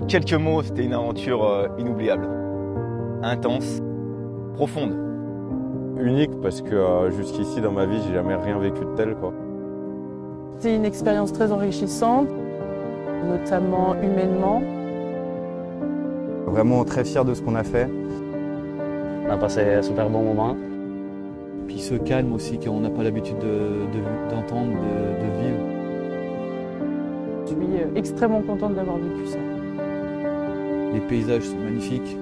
quelques mots, c'était une aventure inoubliable. Intense, profonde. Unique parce que jusqu'ici dans ma vie, j'ai jamais rien vécu de tel, quoi. C'était une expérience très enrichissante, notamment humainement. Vraiment très fier de ce qu'on a fait. On a passé un super bon moment. Puis ce calme aussi qu'on n'a pas l'habitude d'entendre, de vivre. Je suis extrêmement contente d'avoir vécu ça. Les paysages sont magnifiques.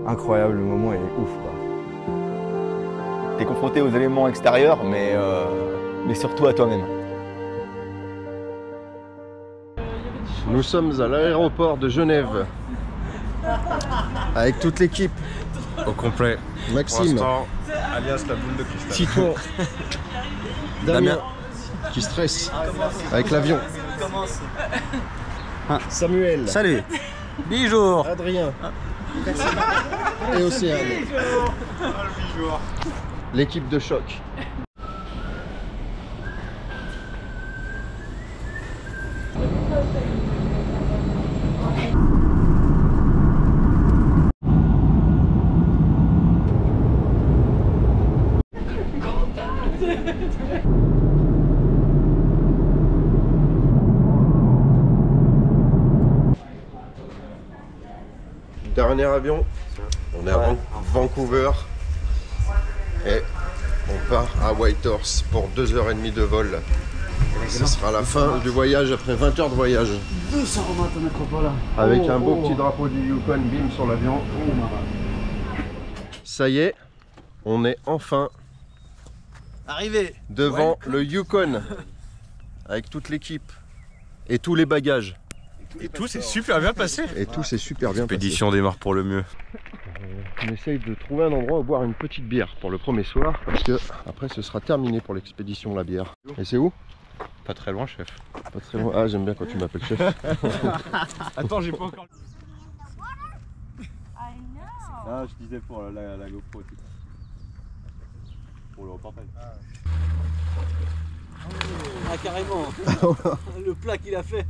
Incroyable, le moment est ouf, quoi. T'es confronté aux éléments extérieurs, mais surtout à toi-même. Nous sommes à l'aéroport de Genève avec toute l'équipe. Au complet. Maxime, Alias la boule de cristal. Tito, Damien qui stresse avec l'avion. Samuel, Salut. Bonjour. Adrien et Océane. L'équipe de choc. Dernier avion, on est à Vancouver et on part à Whitehorse pour 2h30 de vol. Ce sera la fin du voyage après 20 heures de voyage. Avec un beau petit drapeau du Yukon BIM sur l'avion. Ça y est, on est enfin Arrivé devant le Yukon avec toute l'équipe et tous les bagages. Et tout s'est super bien passé. Et tout s'est super bien passé. L'expédition démarre pour le mieux. On essaye de trouver un endroit où boire une petite bière pour le premier soir parce que après ce sera terminé pour l'expédition la bière. Et c'est où? Pas très loin, chef. Pas très loin. Ah, j'aime bien quand tu m'appelles chef. Attends, j'ai pas encore. Ah, je disais pour la GoPro. Pour le reportage. Ah carrément. Le plat qu'il a fait.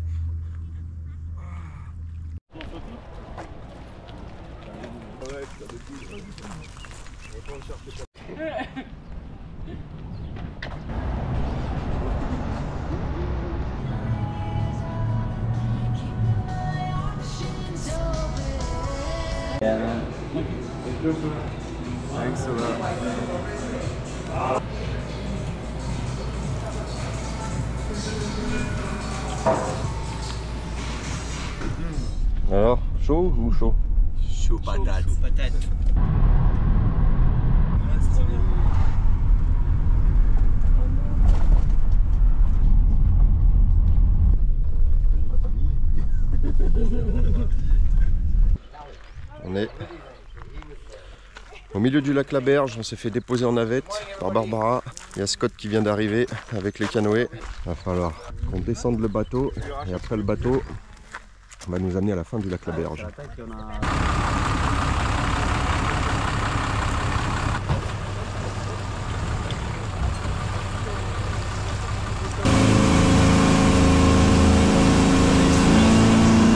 Alors, chaud ou chaud? Chaud patate. On est au milieu du lac La Berge, on s'est fait déposer en navette par Barbara. Il y a Scott qui vient d'arriver avec les canoës. Il va falloir qu'on descende le bateau et après le bateau va nous amener à la fin du lac La Berge.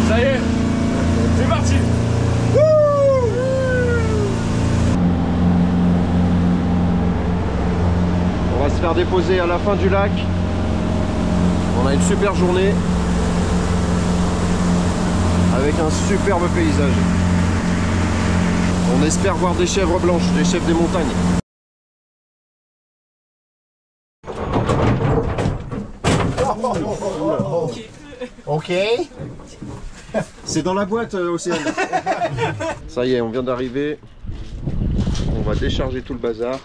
Ça y est, c'est parti. On va se faire déposer à la fin du lac. On a une super journée avec un superbe paysage. On espère voir des chèvres blanches, des chèvres des montagnes. Ok. C'est dans la boîte, Océane. Ça y est, on vient d'arriver. On va décharger tout le bazar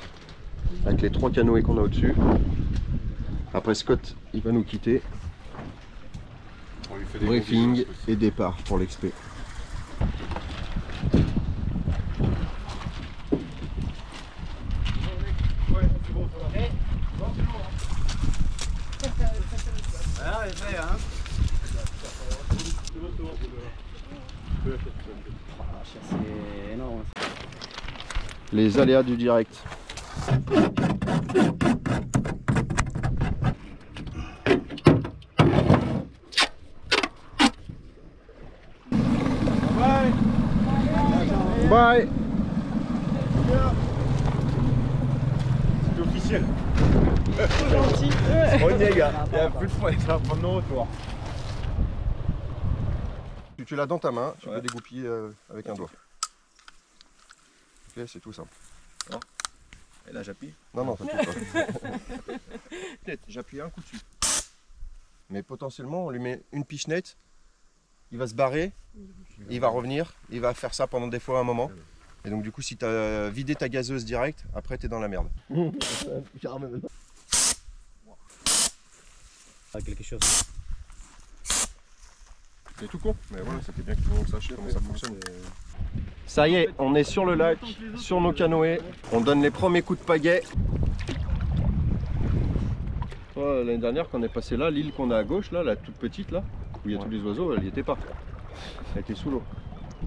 avec les 3 canoës qu'on a au-dessus. Après Scott, il va nous quitter. Briefing et départ pour l'expé. Les aléas du direct. Bye. C'est officiel. On y est, gars. Il n'y a plus de fois, ça va prendre nos retours. Tu l'as dans ta main, tu peux dégoupiller avec un doigt. Ok, c'est tout simple. Et là, j'appuie. Non, t'inquiète pas. J'appuie un coup dessus. Mais potentiellement, on lui met une pichenette, il va se barrer, il va revenir, il va faire ça pendant des fois un moment. Et donc du coup, si tu as vidé ta gazeuse direct, après tu es dans la merde. Quelque chose. C'est tout con, mais voilà, c'était bien que tout le monde sache comment ça fonctionne. Ça y est, on est sur le lac, sur nos canoës, on donne les premiers coups de pagaie. L'année dernière, quand on est passé là, l'île qu'on a à gauche, là, la toute petite, là, où il y a tous les oiseaux, elle n'y était pas. Elle était sous l'eau.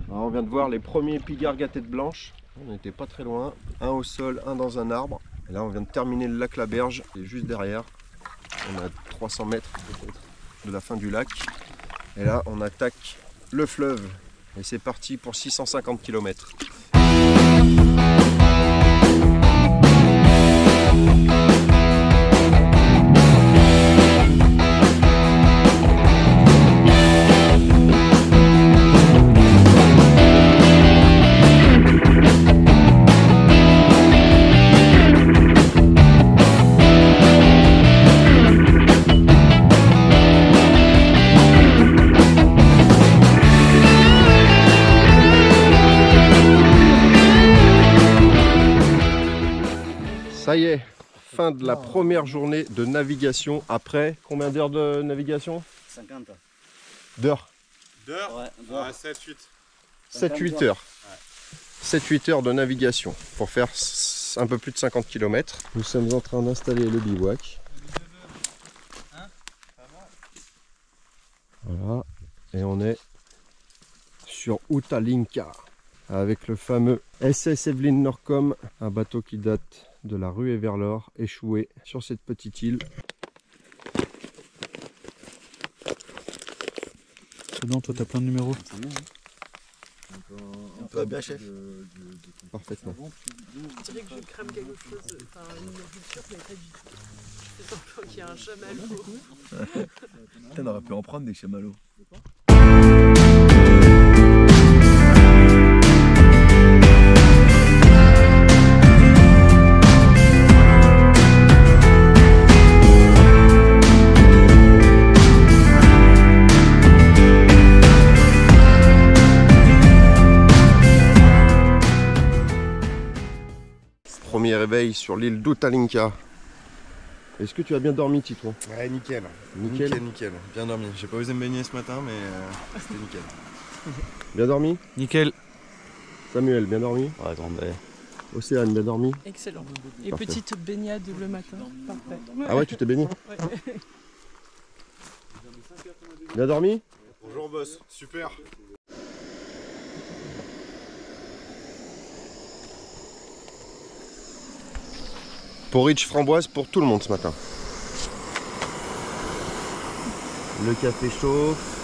Alors on vient de voir les premiers pigargues à tête blanche. On n'était pas très loin. Un au sol, un dans un arbre. Et là, on vient de terminer le lac La Berge, et juste derrière, on a 300 mètres de la fin du lac. Et là, on attaque le fleuve. Et c'est parti pour 650 km. Ça y est, fin de la première journée de navigation après combien d'heures de navigation? 50. D'heures? D'heures? Ouais, 7-8. 7-8 heures. 7-8 heures de navigation pour faire un peu plus de 50 km. Nous sommes en train d'installer le bivouac. Voilà, et on est sur Utalinka avec le fameux SS Evelyn Norcom, un bateau qui date de la ruée vers l'or, échoué sur cette petite île. C'est bon, toi t'as plein de numéros. On peut bien, chef. Parfaitement. Je dirais que je crame quelque chose, enfin une nourriture, mais pas du tout. C'est simplement qu'il y a un chamallow. On aurait pu en prendre des chamallows. Premier réveil sur l'île d'Utalinka. Est-ce que tu as bien dormi, Titouan? Ouais, nickel. Nickel. Nickel. Bien dormi. J'ai pas osé me baigner ce matin, mais c'était nickel. Bien dormi? Nickel. Samuel, bien dormi? Ouais, attendez. Océane, bien dormi? Excellent. Et Parfait. petite baignade le matin, parfait. Ah ouais, tu t'es baigné? Ouais. Bien dormi? Bonjour boss, super. Porridge framboise pour tout le monde ce matin. Le café chauffe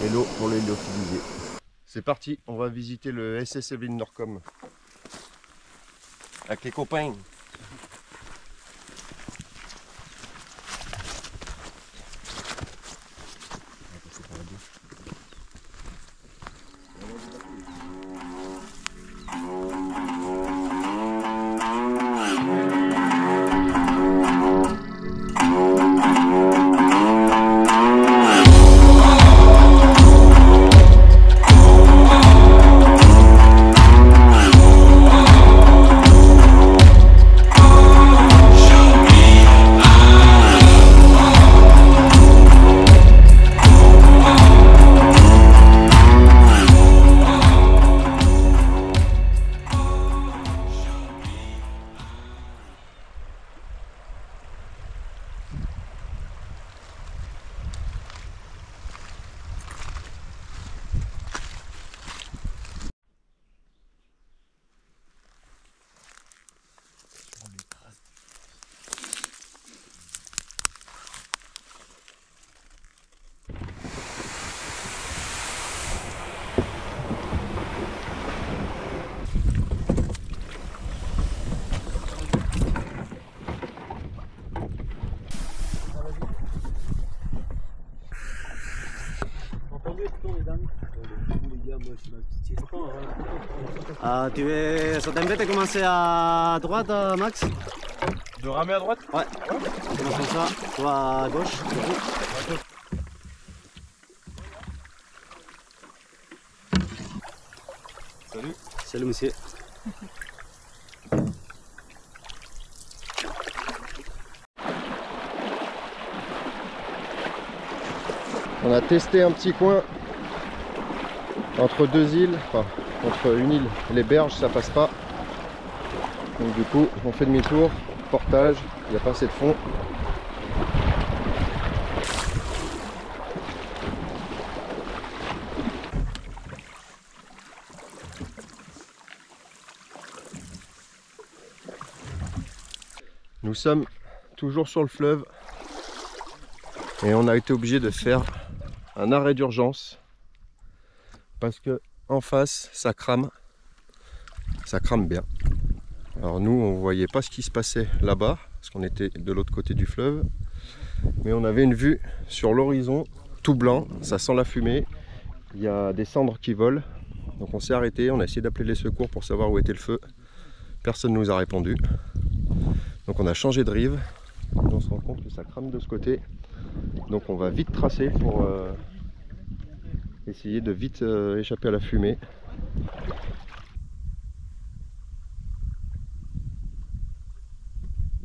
et l'eau pour les lyophilisés. C'est parti, on va visiter le SS Evelyn Norcom avec les copains. Tu veux, ça t'embête de commencer à droite, Max? De ramer à droite? Ouais. Commence comme ça, toi à gauche. Salut. Salut monsieur. On a testé un petit coin entre deux îles, enfin entre une île et les berges, ça passe pas. Donc du coup on fait demi-tour, portage, il n'y a pas assez de fond. Nous sommes toujours sur le fleuve et on a été obligé de faire un arrêt d'urgence parce que en face ça crame bien. Alors nous on voyait pas ce qui se passait là-bas parce qu'on était de l'autre côté du fleuve, mais on avait une vue sur l'horizon tout blanc, ça sent la fumée, il y a des cendres qui volent, donc on s'est arrêté, on a essayé d'appeler les secours pour savoir où était le feu, personne ne nous a répondu, donc on a changé de rive, on se rend compte que ça crame de ce côté, donc on va vite tracer pour essayer de vite échapper à la fumée.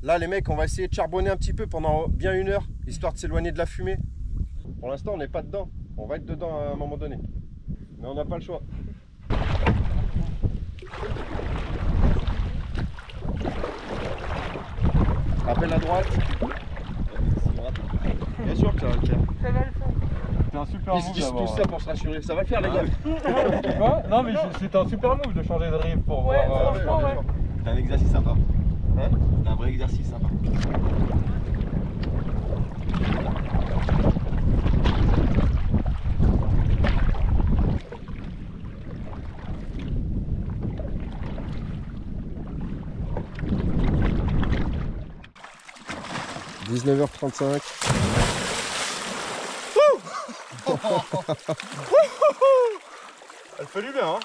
Là les mecs, on va essayer de charbonner un petit peu pendant bien 1 heure, histoire de s'éloigner de la fumée. Pour l'instant on n'est pas dedans, on va être dedans à un moment donné. Mais on n'a pas le choix. Rappel à droite. Bien sûr que ça va le faire. Ça va le faire. C'est un super Ils se disent tout ça pour se rassurer. Ça va le faire les gars. Quoi? Non mais c'est un super move de changer de rive pour Ouais, voir. franchement, ouais. C'est un exercice sympa. Hein? C'est un vrai exercice sympa. « 19h35 ». Elle fait du bien, hein?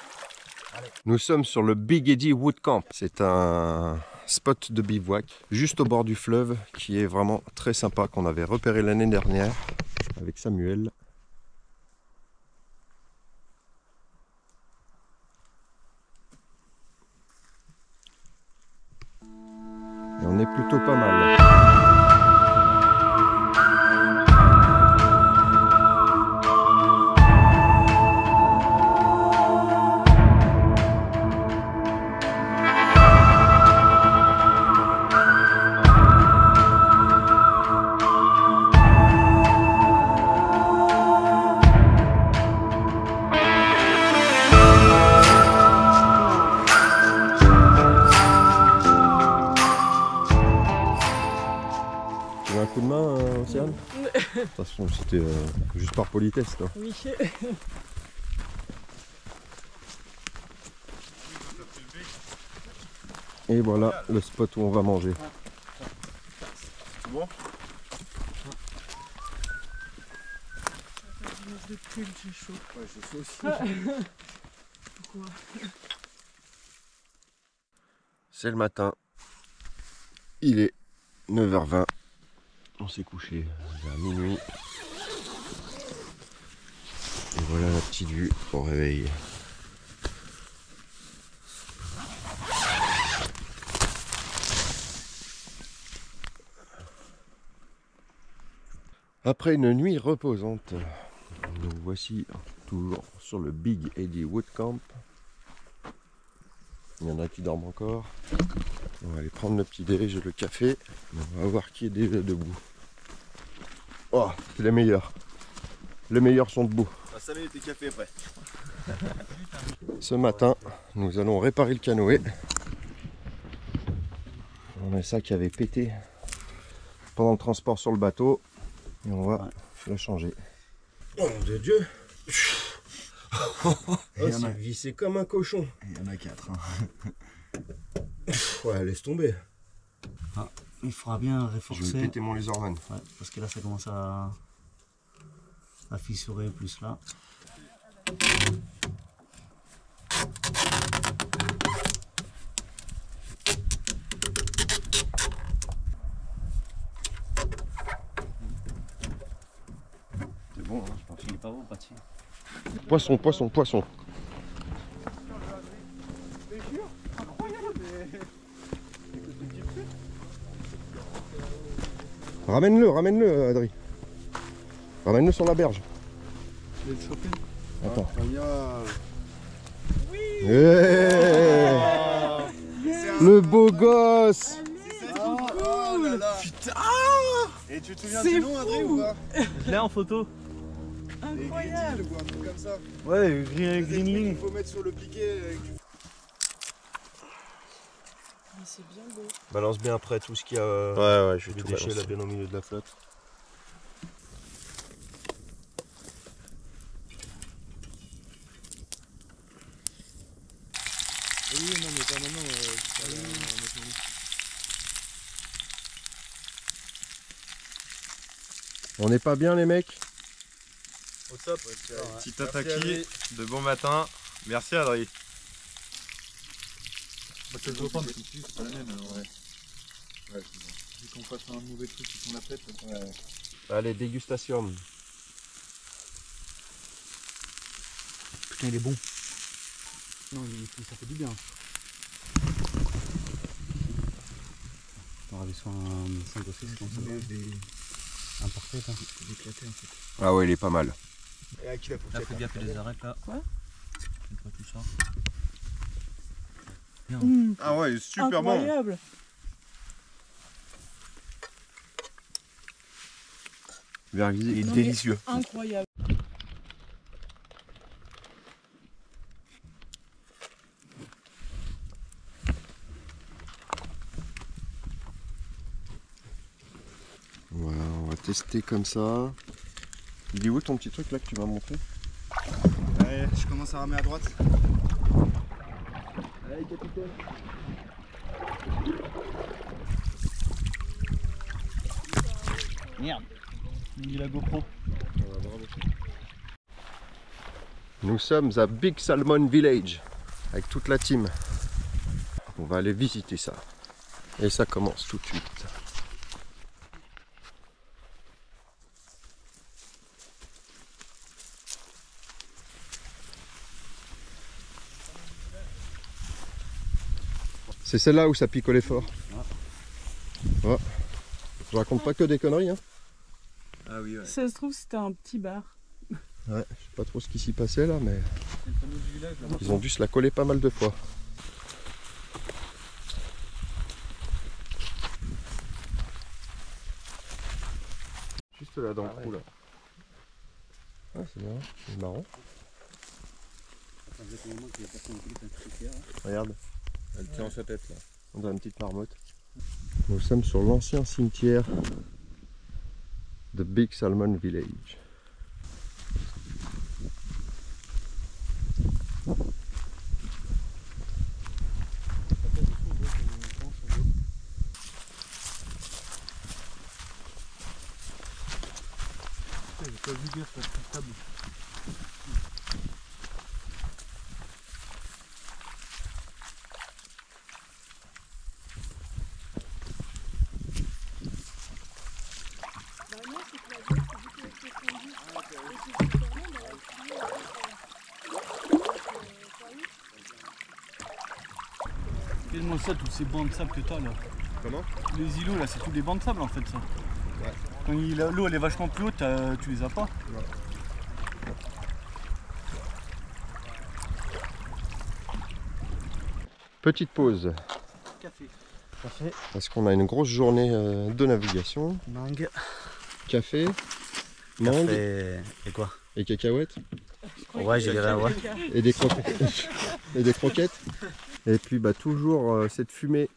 Nous sommes sur le Big Eddy Wood Camp. C'est un spot de bivouac juste au bord du fleuve qui est vraiment très sympa, qu'on avait repéré l'année dernière avec Samuel. Et on est plutôt pas mal. Tu veux un coup de main, Océane? De toute façon, c'était juste par politesse, toi. Oui. Et voilà le spot où on va manger. C'est bon? De pull, j'ai chaud. Ouais, j'ai chaud aussi. Pourquoi? C'est le matin. Il est 9h20. On s'est couché vers minuit. Et voilà la petite vue au réveil. Après une nuit reposante, nous voici toujours sur le Big Eddy Wood Camp. Il y en a qui dorment encore. On va aller prendre le petit déj et le café. On va voir qui est déjà debout. Oh, c'est les meilleurs. Les meilleurs sont debout. Ah, 5 minutes et café après. Ce matin, nous allons réparer le canoë. On a ça qui avait pété pendant le transport sur le bateau. Et on va le changer. Oh mon Dieu! Oh, c'est vissé comme un cochon. Il y en a 4. Ouais, laisse tomber. Ah, il faudra bien Je renforcer. vais péter mon laserman. Ouais, parce que là ça commence à fissurer plus là. pas bon, Paty. Poisson, poisson, poisson. Ramène-le, ramène-le, Adri. Ramène-le sur la berge. Je vais le choper. Attends. Oui. Le beau gosse. Putain. Et tu te souviens C'est du nom, Adrien, ou pas? Je l'ai en photo. Incroyable. Ou un truc comme ça. Ouais, Il Greenling. faut mettre sur le piquet. Mais c'est bien beau. Balance bien après tout ce qu'il y a. Ouais, je vais Les tout déchets là balancer. bien au milieu de la flotte. Oui, non, mais pas maintenant. On n'est pas bien les mecs? Au top. Petit tataki de bon matin. Merci Adrien. Ça doit pas, mais c'est pas la même. Ouais. Vu qu'on fasse un mauvais truc et qu'on la pète. Allez, dégustation. Putain, il est bon. Non, ça fait du bien. On va aller sur un 5 ou 6 comme ça. Un parfait, hein. C'est éclaté en fait. Ah ouais, il est pas mal. Et à qui la Là, fourchette? fais gaffe, il les arrête là. Quoi? C'est pas tout ça. Ah ouais, il est super bon. Incroyable. Il est Non, mais délicieux. Incroyable. Voilà, on va tester comme ça. Il est où ton petit truc là que tu m'as montré? Allez, je commence à ramer à droite. Allez, capitaine. Merde. Il a la GoPro. Nous sommes à Big Salmon Village avec toute la team. On va aller visiter ça. Et ça commence tout de suite. C'est celle-là où ça picolait fort. Ouais. Je raconte pas que des conneries, hein. Ah oui, ouais. Ça se trouve, c'était un petit bar. Ouais, je sais pas trop ce qui s'y passait là, mais ils ont dû se la coller pas mal de fois. Juste là dans le trou là. Ah, c'est bien, c'est marrant. Regarde, Elle tient en sa tête là. on dirait une petite marmotte. Nous sommes sur l'ancien cimetière de Big Salmon Village. J'ai pas vu gaffe à cette table. Quasiment ça, tous ces bancs de sable que t'as là. Comment? Les îlots là, c'est tous des bancs de sable en fait ça. Ouais. Quand l'eau elle est vachement plus haute, tu les as pas. Petite pause, Café. parce qu'on a une grosse journée de navigation. Mangue. Café, mangue Et quoi? et cacahuètes. Ouais, je dirais ouais. Et des croquettes. Et des croquettes. Et puis bah toujours cette fumée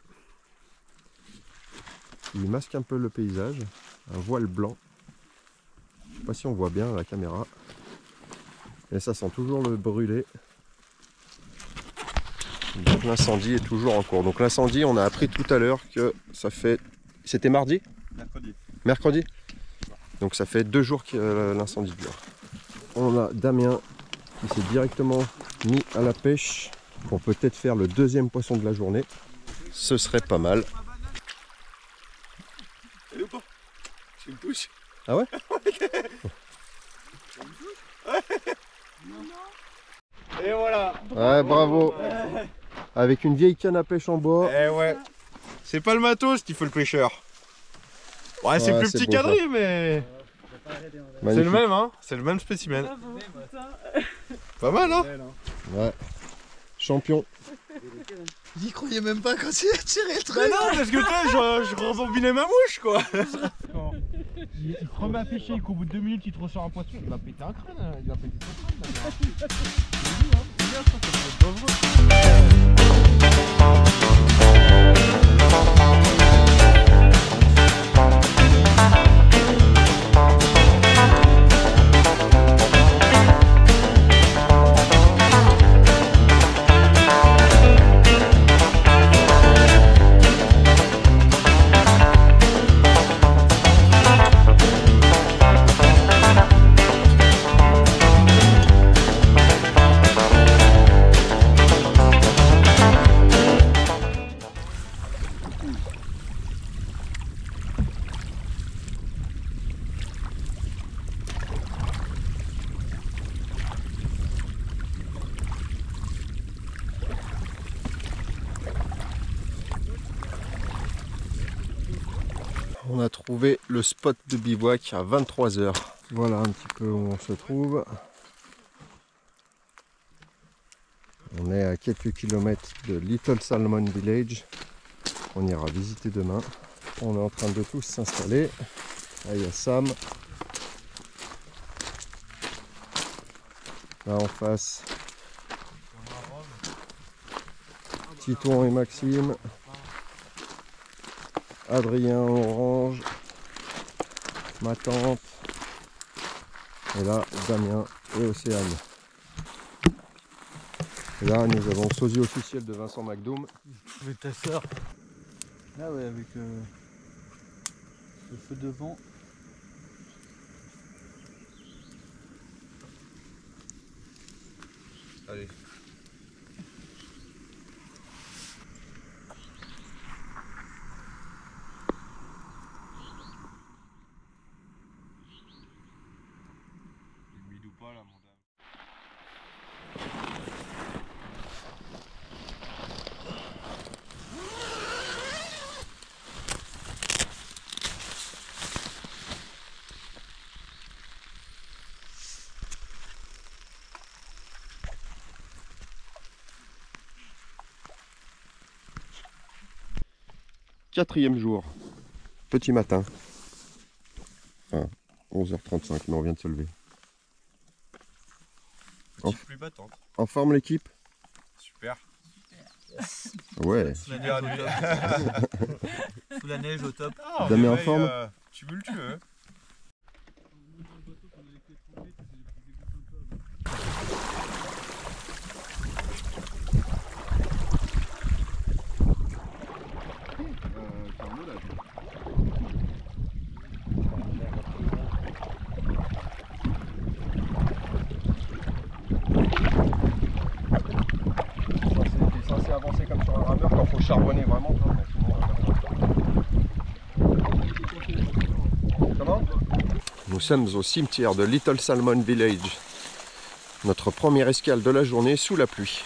qui masque un peu le paysage. Un voile blanc. Je sais pas si on voit bien à la caméra. Et ça sent toujours le brûlé. Donc l'incendie est toujours en cours. Donc l'incendie, on a appris tout à l'heure que ça fait... C'était mardi? Mercredi. Mercredi. Donc ça fait 2 jours que l'incendie dure. On a Damien qui s'est directement mis à la pêche pour peut-être faire le 2e poisson de la journée. Ce serait pas mal. Elle est où pas? C'est une touche. Ah ouais? Et voilà. Ouais, bravo. Avec une vieille canne à pêche en bois. Eh ouais. C'est pas le matos qu'il faut le pêcheur. Ouais, c'est Ouais, plus c'est petit beau, quadrille, mais c'est Magnifique. le même, hein. C'est le même spécimen. Bravo, putain. Pas mal, hein. Ouais. Champion. J'y croyais même pas quand il a tiré le truc. Bah non, parce que je rebobinais ma mouche, quoi. Il se remet à pêcher, qu'au bout de 2 minutes, il te ressort un poisson. Il va péter un crâne, hein. Il va péter son crâne. On a trouvé le spot de bivouac à 23 h. Voilà un petit peu où on se trouve. On est à quelques kilomètres de Little Salmon Village. On ira visiter demain. On est en train de tous s'installer. Là il y a Sam. Là en face, Titon et Maxime. Adrien en orange, ma tante, et là Damien et Océane. Et là nous avons le sosie officiel de Vincent McDoom. Mais ta soeur. Là ouais, avec le feu devant. Allez. Pas là, mon dame. Quatrième jour, petit matin. Enfin, 11h35, mais on vient de se lever. Petite pluie battante. En forme l'équipe? Super. Ouais. Sous la neige au top. Ah, Damien en réveil, forme? tumultueux. C'était censé avancer comme sur un rameur quand il faut charbonner vraiment. Comment? Nous sommes au cimetière de Little Salmon Village. Notre première escale de la journée sous la pluie.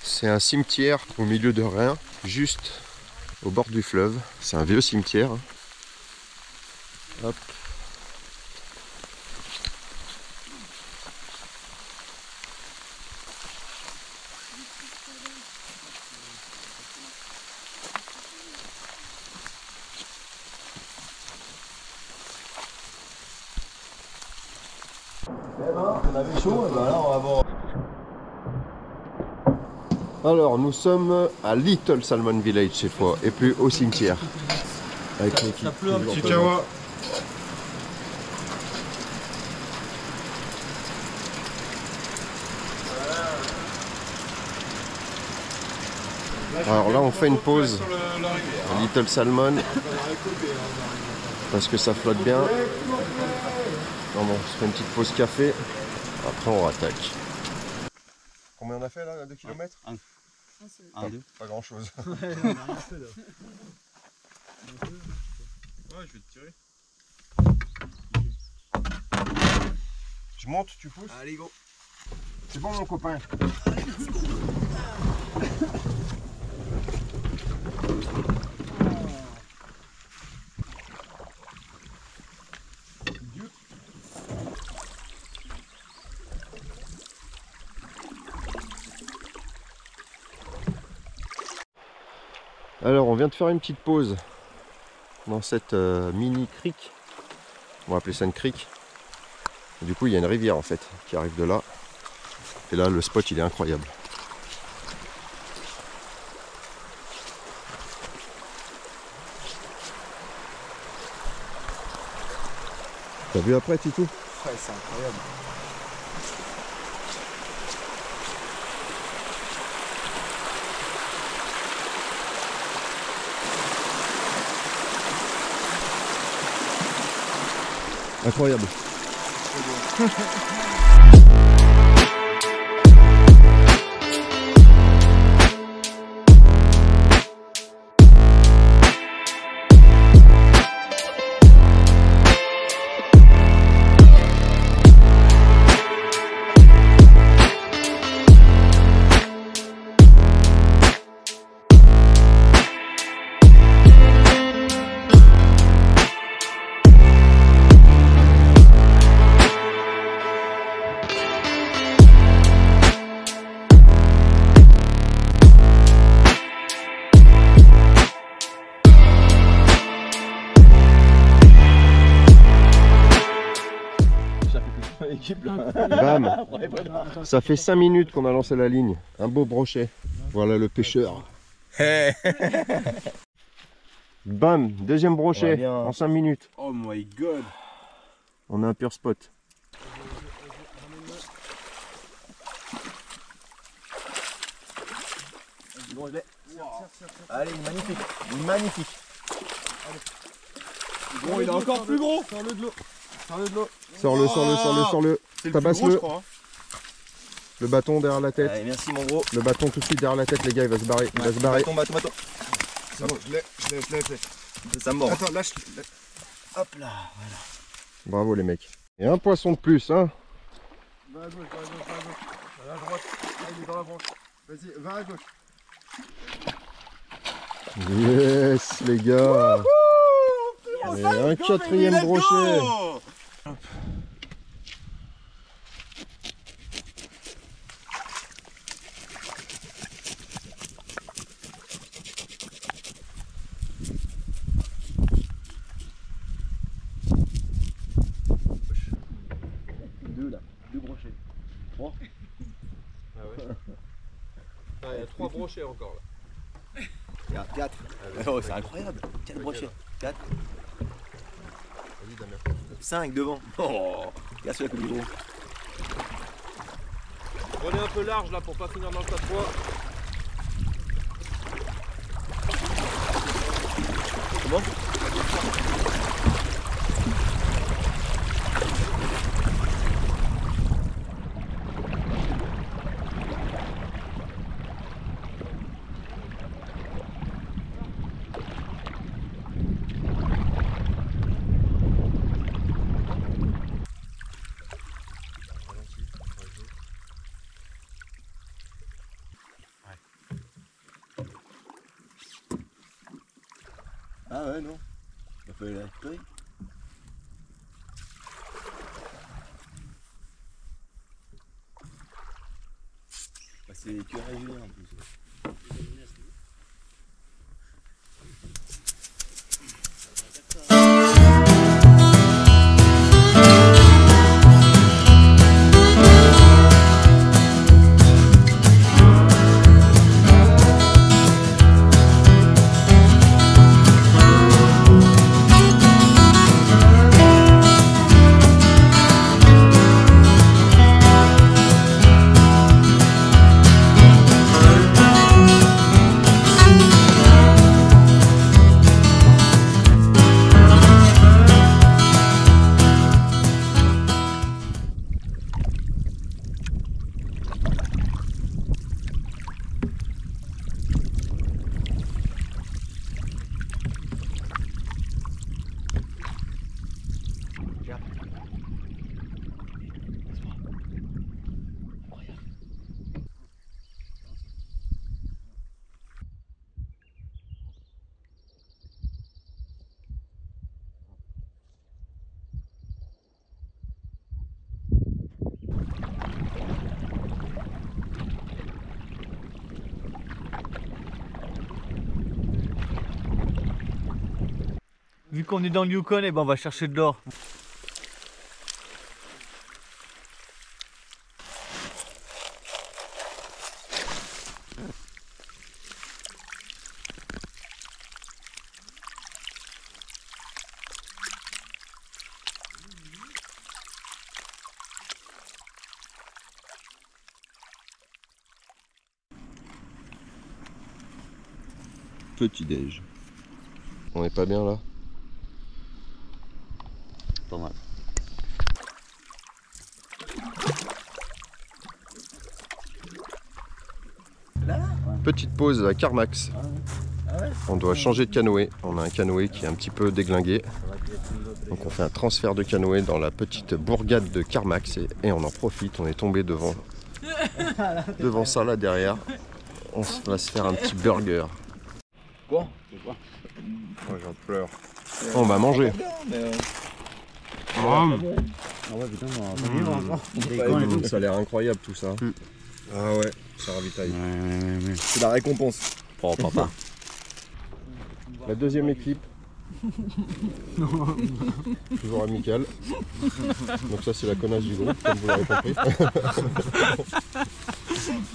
C'est un cimetière au milieu de rien, juste au bord du fleuve. C'est un vieux cimetière. Hop. On avait chaud, et ben là on va voir. Alors nous sommes à Little Salmon Village cette fois, et plus au cimetière. Avec l'équipe. Ça pleut un petit peu. Chihuahua. Alors là on fait une pause à Little Salmon parce que ça flotte bien. Non, bon, on se fait une petite pause café, après on rattaque. Combien on a fait là, 2 km? Un, deux. Pas grand chose. Ouais, je vais te tirer. Je monte, tu pousses. Allez, go. C'est bon, mon copain. Alors, on vient de faire une petite pause dans cette mini crique. On va appeler ça une crique. Du coup, il y a une rivière en fait qui arrive de là. Et là, le spot, il est incroyable. T'as vu après, Titou? Ouais, c'est incroyable. Incroyable. Bam. Ça fait 5 minutes qu'on a lancé la ligne. Un beau brochet. Voilà le pêcheur. Bam, deuxième brochet en 5 minutes. Oh my god. On a un pur spot. Allez, magnifique. Magnifique. Gros, il est encore plus gros. Sors-le de l'eau. Sors-le de l'eau. Sors-le, sors-le, sors-le, sors-le. C'est le plus gros, je Tabasse-le. crois. Le bâton derrière la tête. Allez, merci mon gros. Le bâton tout de suite derrière la tête, les gars, il va se barrer. Il va se barrer. Bâton. C'est bon, je l'ai. Ça me mord. Attends, lâche. Hop là, voilà. Bravo les mecs. Et un poisson de plus, hein. Va à gauche, va à gauche, va à gauche. Va à droite. Ah, il est dans la branche. Vas-y, va à gauche. Yes les gars. Et un quatrième brochet. Deux brochets. 3. Ah ouais. Ah, il y a 3 brochets encore là. 4. Oh, c'est incroyable. 4 brochets. 4. 5 devant. Oh, casse la coupe du gros. Prenez un peu large là pour pas finir dans le tas de poids. Comment? Ah ouais, non. Il fallait la récupérer. Bah, c'est que régulier en plus. Vu qu'on est dans le Yukon, et ben on va chercher de l'or. Petit déj. On est pas bien là? Pas mal. Petite pause à Carmax. On doit changer de canoë. On a un canoë qui est un petit peu déglingué. Donc on fait un transfert de canoë dans la petite bourgade de Carmax et on en profite. On est tombé devant ça là derrière. On va se faire un petit burger. Quoi? Moi j'en pleure. On va manger. Ah ouais, putain, Ça a l'air incroyable tout ça. Ah ouais, ça ravitaille. C'est la récompense. Oh papa. La deuxième équipe. Toujours amicale. Donc ça c'est la connasse du groupe, comme vous l'avez compris.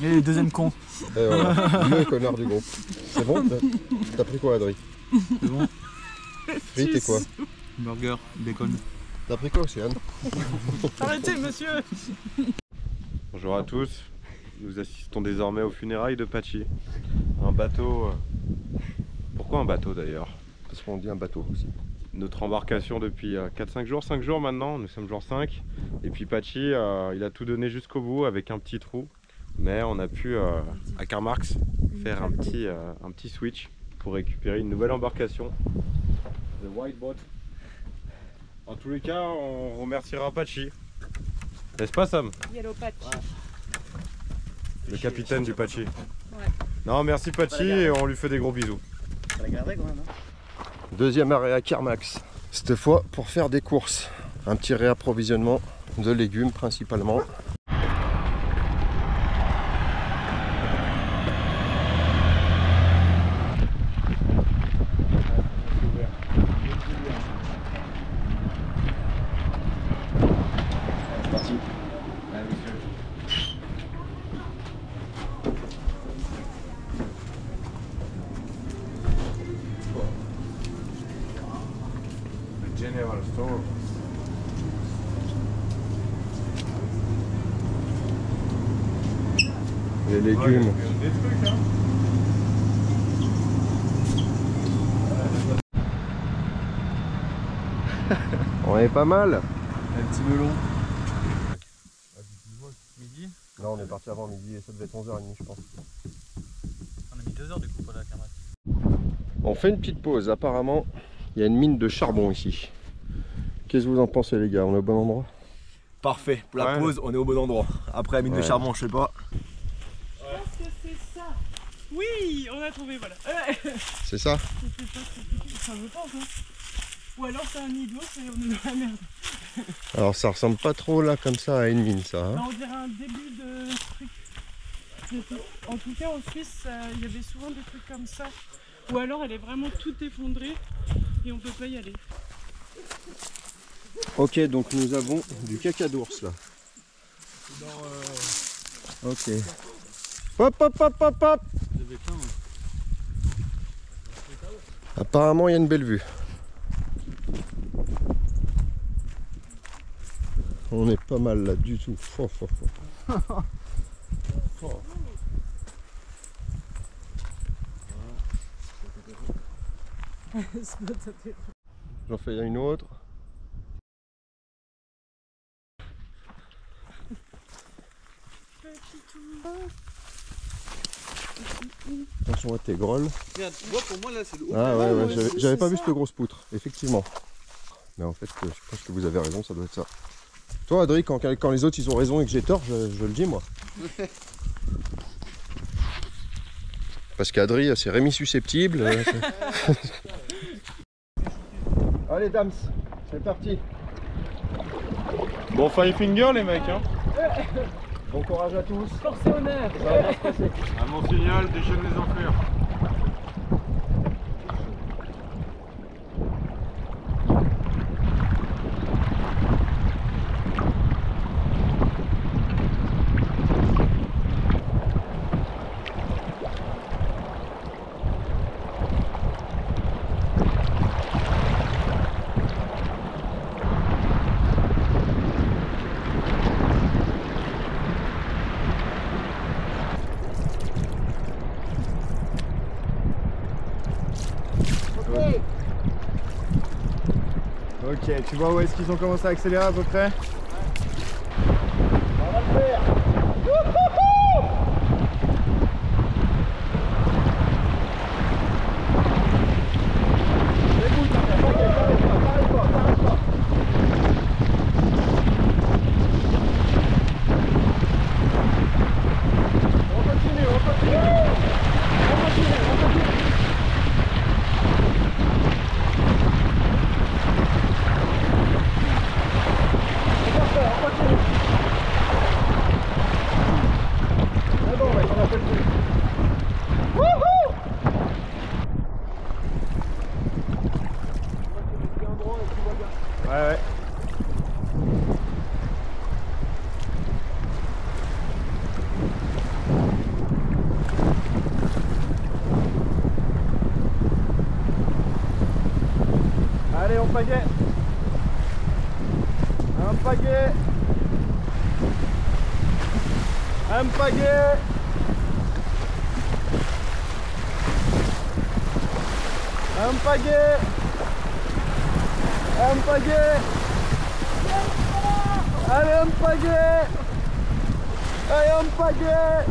Et les deuxièmes cons. Et voilà, le connard du groupe. C'est bon? T'as pris quoi, Adri? C'est bon. Frites et quoi? Burger, bacon. T'as pris quoi, Océane? Arrêtez, monsieur! Bonjour à tous. Nous assistons désormais aux funérailles de Pachi. Un bateau. Pourquoi un bateau d'ailleurs? Parce qu'on dit un bateau aussi. Notre embarcation depuis 4-5 jours, 5 jours maintenant, nous sommes jour 5. Et puis Pachi, il a tout donné jusqu'au bout avec un petit trou. Mais on a pu, à Carmax, faire un petit switch pour récupérer une nouvelle embarcation. The White Boat. En tous les cas, on remerciera Pachi. N'est-ce pas, Sam? Yellow Patch. Le capitaine du Pachi. Ouais. Non, merci Pachi et on lui fait des gros bisous. Ça la garderait quand même, hein. Deuxième arrêt à Carmax. Cette fois pour faire des courses. Un petit réapprovisionnement de légumes principalement. Parti. General Store. Les légumes. Des trucs, hein. On est pas mal. Un petit melon. Midi. Là on est parti avant midi et ça devait être 11h30 je pense. On a mis 2 heures du coup pour la camarade. On fait une petite pause. Apparemment il y a une mine de charbon ici. Qu'est-ce que vous en pensez les gars? On est au bon endroit? Parfait. Pour la Ouais. pause, on est au bon endroit. Après la mine de Ouais. charbon, je sais pas. Je pense que c'est ça. Oui, on a trouvé, voilà. C'est ça? Enfin, je pense, hein. Ou alors c'est un nid d'ours et on est dans la merde. Alors ça ressemble pas trop là comme ça à une mine ça. Hein? Là, on dirait un début de truc. En tout cas, en Suisse, il y avait souvent des trucs comme ça. Ou alors elle est vraiment toute effondrée et on peut pas y aller. Ok, donc nous avons du caca d'ours là. Ok. Hop hop hop hop hop. Apparemment il y a une belle vue. On est pas mal là du tout. J'en fais une autre. Attention à tes grolles. Regarde, tu vois, pour moi, là, c'est le haut. Ah ouais, ouais, j'avais pas c'est vu ça. cette grosse poutre, effectivement. Mais en fait, je pense que vous avez raison, ça doit être ça. Toi, Adri, quand les autres ils ont raison et que j'ai tort, je le dis moi. Parce qu'Adri, c'est Rémi susceptible. Allez, dames, c'est parti. Bon, five finger les mecs, hein. Bon courage à tous. Force et honneur. Ça va bien se passer. À mon signal, déchaîne les enfers. Ok, tu vois où est-ce qu'ils ont commencé à accélérer à peu près? On va le faire. Ouais. Allez, on pagaie. Un pagaie. Un pagaie. Un pagaie. Un pagaie. Allez, un pagaie. Allez, un pagaie.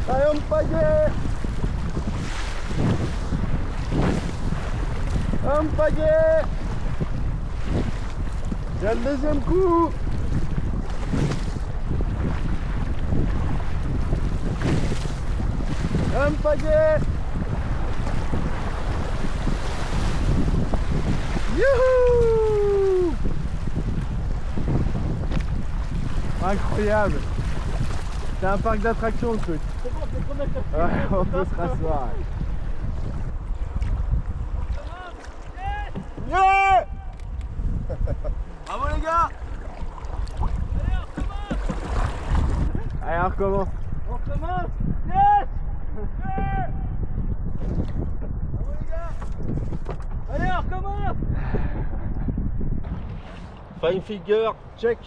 Allez, un pagaie. Un pagaie. Il y a le deuxième coup. Un pagaie. Youhou! Incroyable! C'est un parc d'attractions le truc. Ouais, on peut se rasseoir. Yeah! Bravo les gars! Allez, on recommence. On recommence! Yes! Yeah! Bravo les gars! Allez, on recommence! Fine figure, check.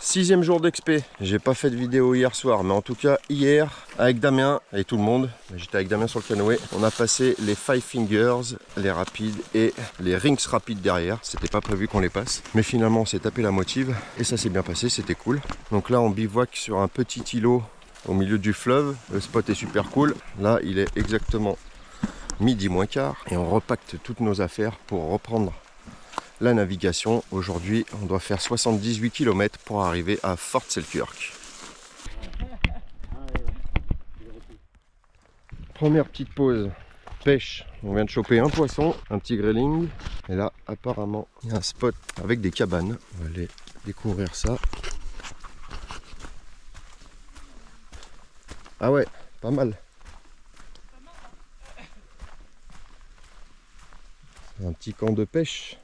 Sixième jour d'expé, j'ai pas fait de vidéo hier soir, mais en tout cas hier avec Damien et tout le monde, j'étais avec Damien sur le canoë, on a passé les Five Fingers, les rapides et les rings rapides derrière. C'était pas prévu qu'on les passe, mais finalement on s'est tapé la motive et ça s'est bien passé, c'était cool. Donc là on bivouac sur un petit îlot au milieu du fleuve. Le spot est super cool. Là, il est exactement midi moins quart et on repacte toutes nos affaires pour reprendre la navigation. Aujourd'hui, on doit faire 78 km pour arriver à Fort Selkirk. Première petite pause pêche. On vient de choper un poisson, un petit grayling. Et là, apparemment, il y a un spot avec des cabanes. On va aller découvrir ça. Ah ouais, pas mal. C'est un petit camp de pêche.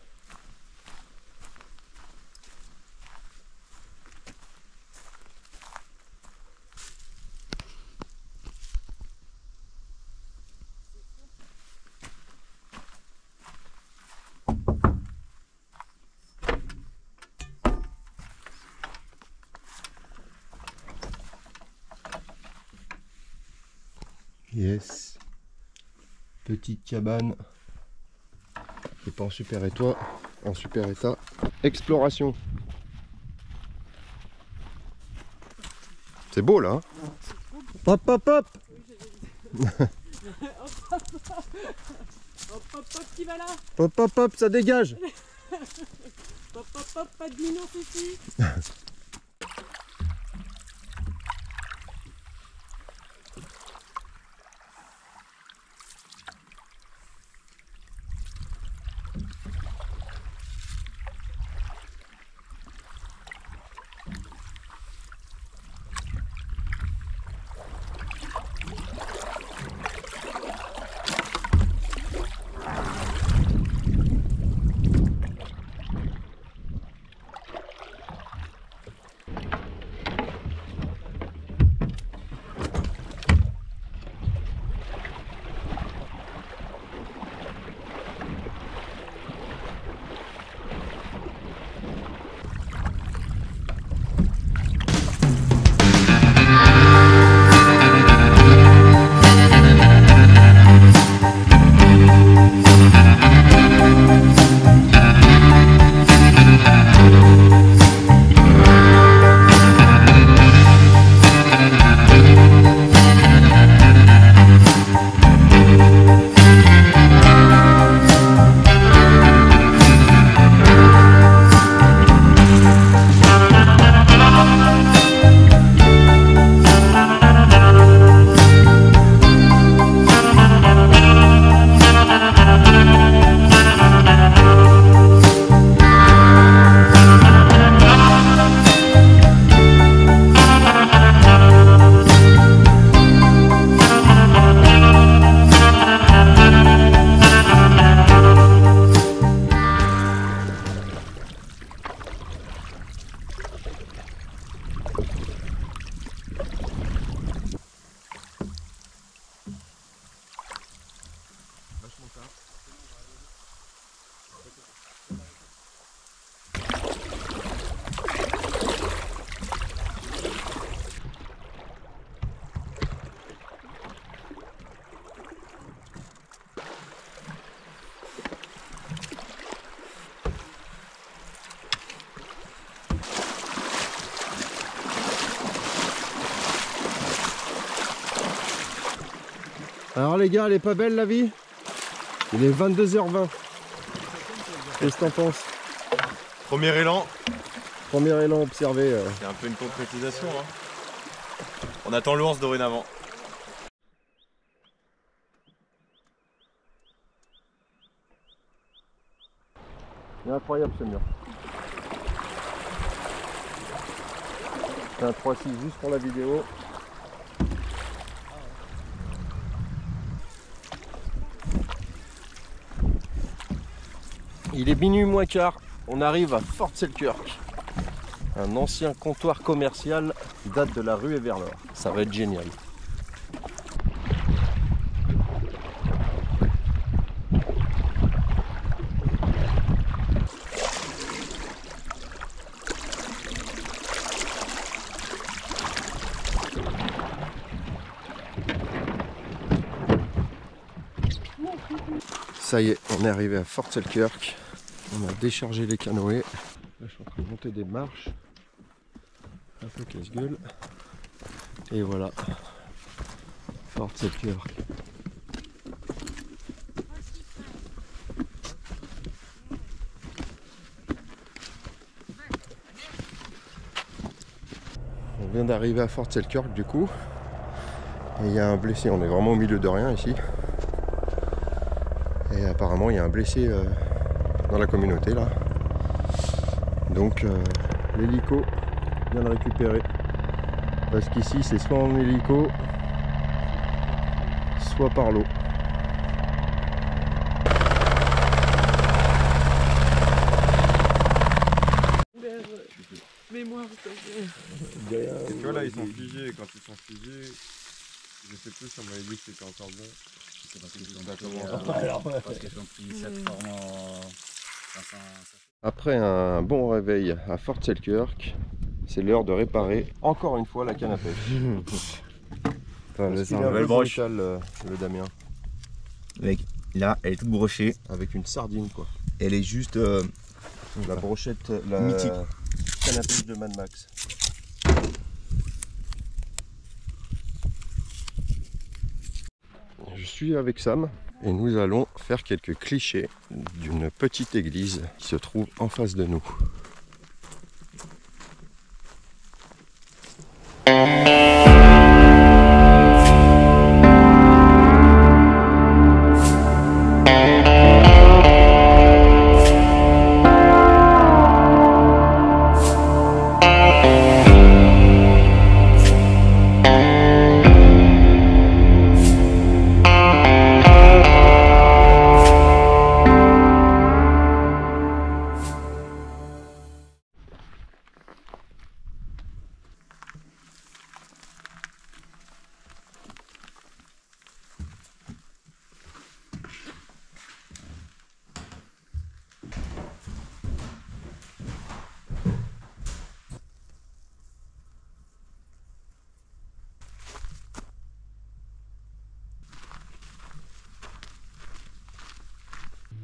Yes. Petite cabane. Qui n'est pas en super état. En super état. Exploration. C'est beau là. Hein, hop hop hop. Hop hop hop qui va là. Hop hop hop, ça dégage. Hop hop hop, pas de minons ici. Alors les gars, elle est pas belle la vie? Il est 22h20. Qu'est-ce que t'en penses? Premier élan. Premier élan observé. C'est un peu une concrétisation. Hein. On attend l'ours dorénavant. Il est incroyable ce mur. C'est un 3-6 juste pour la vidéo. Il est minuit moins quart, on arrive à Fort Selkirk. Un ancien comptoir commercial qui date de la rue Everlord. Ça va être génial. Ça y est, on est arrivé à Fort Selkirk. On a déchargé les canoës. Là, je suis en train de monter des marches. Un peu casse-gueule. Et voilà, Fort Selkirk. On vient d'arriver à Fort Selkirk du coup. Et il y a un blessé, on est vraiment au milieu de rien ici. Et apparemment il y a un blessé dans la communauté là. Donc l'hélico vient le récupérer. Parce qu'ici c'est soit en hélico, soit par l'eau. Mémoire, Et tu vois là ils sont figés, et quand ils sont figés, je sais plus si on m'avait dit que c'était encore bon. C'est parce qu'ils sont pris cette forme en... Après un bon réveil à Fort Selkirk, c'est l'heure de réparer encore une fois la canne à pêche. Parce qu'il est un peu brutal, le Damien. Mec, là, elle est toute brochée. Avec une sardine quoi. Elle est juste... la brochette, la mythique. Canne à pêche de Mad Max. Je suis avec Sam et nous allons faire quelques clichés d'une petite église qui se trouve en face de nous.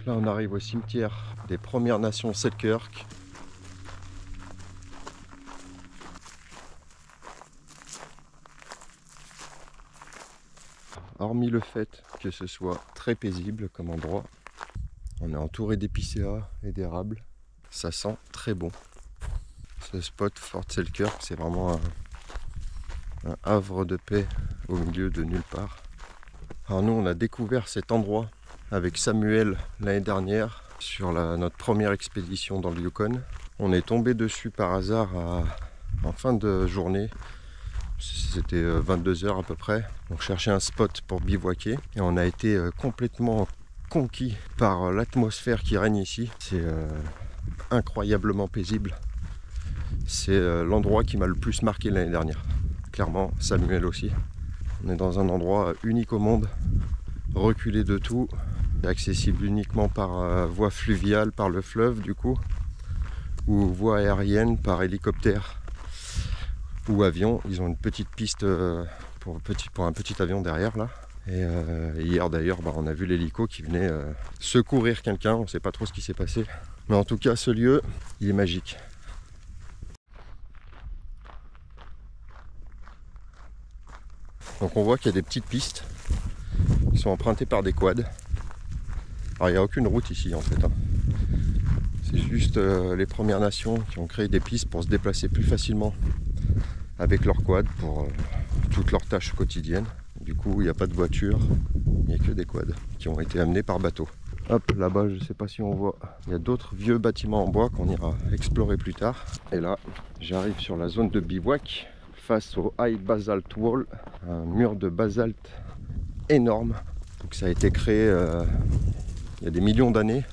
Là on arrive au cimetière des Premières Nations Selkirk. Hormis le fait que ce soit très paisible comme endroit, on est entouré d'épicéas et d'érables. Ça sent très bon. Ce spot Fort Selkirk, c'est vraiment un havre de paix au milieu de nulle part. Alors nous on a découvert cet endroit avec Samuel l'année dernière sur notre première expédition dans le Yukon. On est tombé dessus par hasard en fin de journée. C'était 22 h à peu près. On cherchait un spot pour bivouaquer et on a été complètement conquis par l'atmosphère qui règne ici. C'est incroyablement paisible. C'est l'endroit qui m'a le plus marqué l'année dernière. Clairement, Samuel aussi. On est dans un endroit unique au monde, reculé de tout, accessible uniquement par voie fluviale, par le fleuve du coup, ou voie aérienne par hélicoptère ou avion. Ils ont une petite piste pour un petit avion derrière là. Et hier d'ailleurs on a vu l'hélico qui venait secourir quelqu'un, on ne sait pas trop ce qui s'est passé. Mais en tout cas ce lieu, il est magique. Donc on voit qu'il y a des petites pistes qui sont empruntées par des quads. Alors il n'y a aucune route ici en fait. C'est juste les Premières Nations qui ont créé des pistes pour se déplacer plus facilement avec leurs quads pour toutes leurs tâches quotidiennes. Du coup il n'y a pas de voiture, il n'y a que des quads qui ont été amenés par bateau. Hop, là-bas je ne sais pas si on voit, il y a d'autres vieux bâtiments en bois qu'on ira explorer plus tard. Et là j'arrive sur la zone de bivouac face au High Basalt Wall, un mur de basalte énorme. Donc ça a été créé il y a des millions d'années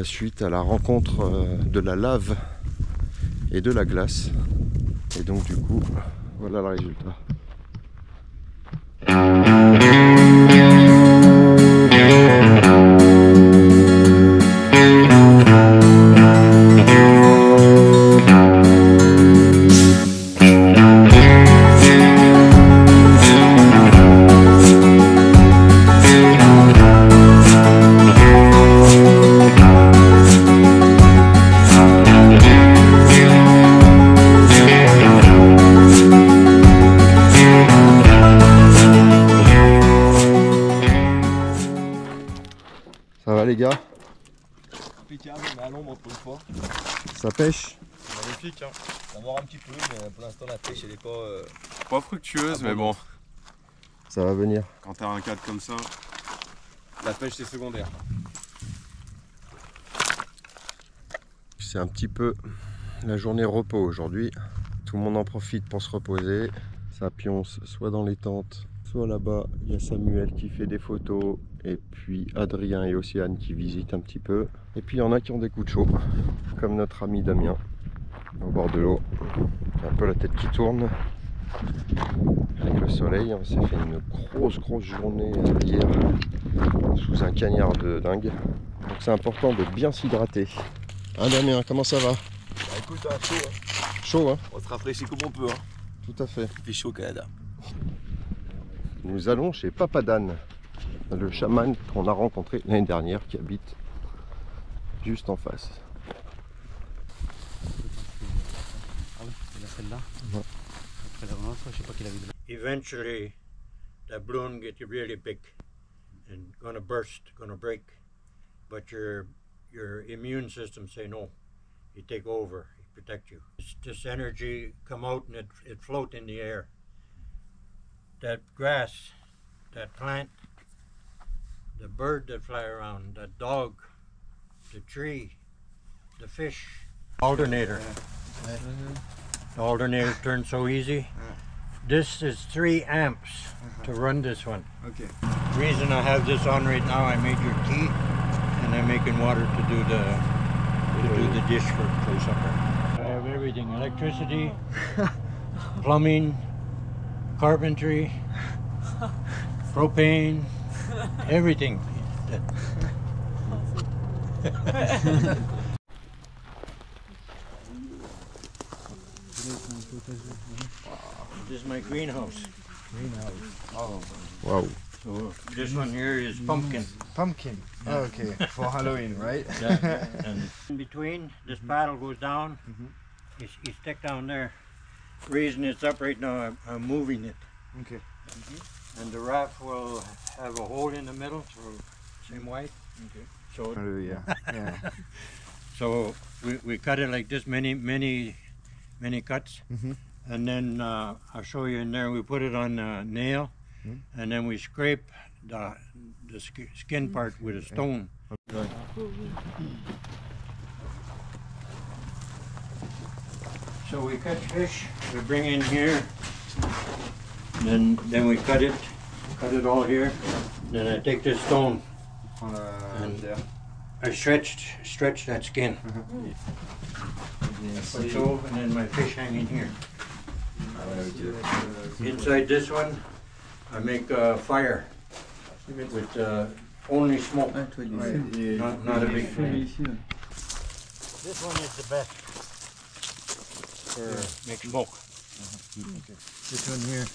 suite à la rencontre de la lave et de la glace. Et donc du coup, voilà le résultat. gars? Impeccable, mais à l'ombre pour une fois. Ça pêche? Magnifique, hein. Ça mord un petit peu, mais pour l'instant la pêche elle est pas... Pas fructueuse, mais bon. Ça va venir. Quand t'as un cadre comme ça, la pêche c'est secondaire. C'est un petit peu la journée repos aujourd'hui. Tout le monde en profite pour se reposer. Ça pionce soit dans les tentes, soit là-bas. Il y a Samuel qui fait des photos. Et puis Adrien et Océane qui visitent un petit peu. Et puis il y en a qui ont des coups de chaud. Comme notre ami Damien au bord de l'eau. Il a un peu la tête qui tourne. Avec le soleil, on s'est fait une grosse journée hier sous un cagnard de dingue. Donc c'est important de bien s'hydrater. Hein Damien, comment ça va? Bah écoute, chaud hein. Chaud hein? On se rafraîchit comme on peut hein. Tout à fait. Il fait chaud au Canada. Nous allons chez Papa Dan, le chaman qu'on a rencontré l'année dernière qui habite juste en face. Ah oui, il a celle-là. Ouais. Après la dernière fois, je sais pas qu'il avait. Eventually, the balloon gets really big and gonna burst, gonna break, but your immune system say no. It take over, it protect you. This energy come out and it float in the air. That grass, that plant, the bird that fly around, the dog, the tree, the fish. Alternator. The alternator turns so easy. This is 3 amps to run this one. Okay. The reason I have this on right now, I made your tea, and I'm making water to do the dish for supper. I have everything: electricity, plumbing, carpentry, propane, everything. This is my greenhouse. Oh. Wow. So this one here is pumpkin. Pumpkin. Oh, okay. For Halloween, right? Yeah. And in between, this paddle goes down. You stick down there. Reason it's up right now, I'm moving it. Okay. And the raft will have a hole in the middle, so same white. Okay. So Yeah. so we cut it like this, many cuts. And then I'll show you in there, we put it on a nail, and then we scrape the skin part with a stone. So we catch fish, we bring in here, then we cut it all here. Then I take this stone and I stretch that skin. Like so, and then my fish hang in here. Inside this one, I make a fire with only smoke, not a big flame. This one is the best for make smoke. This one here.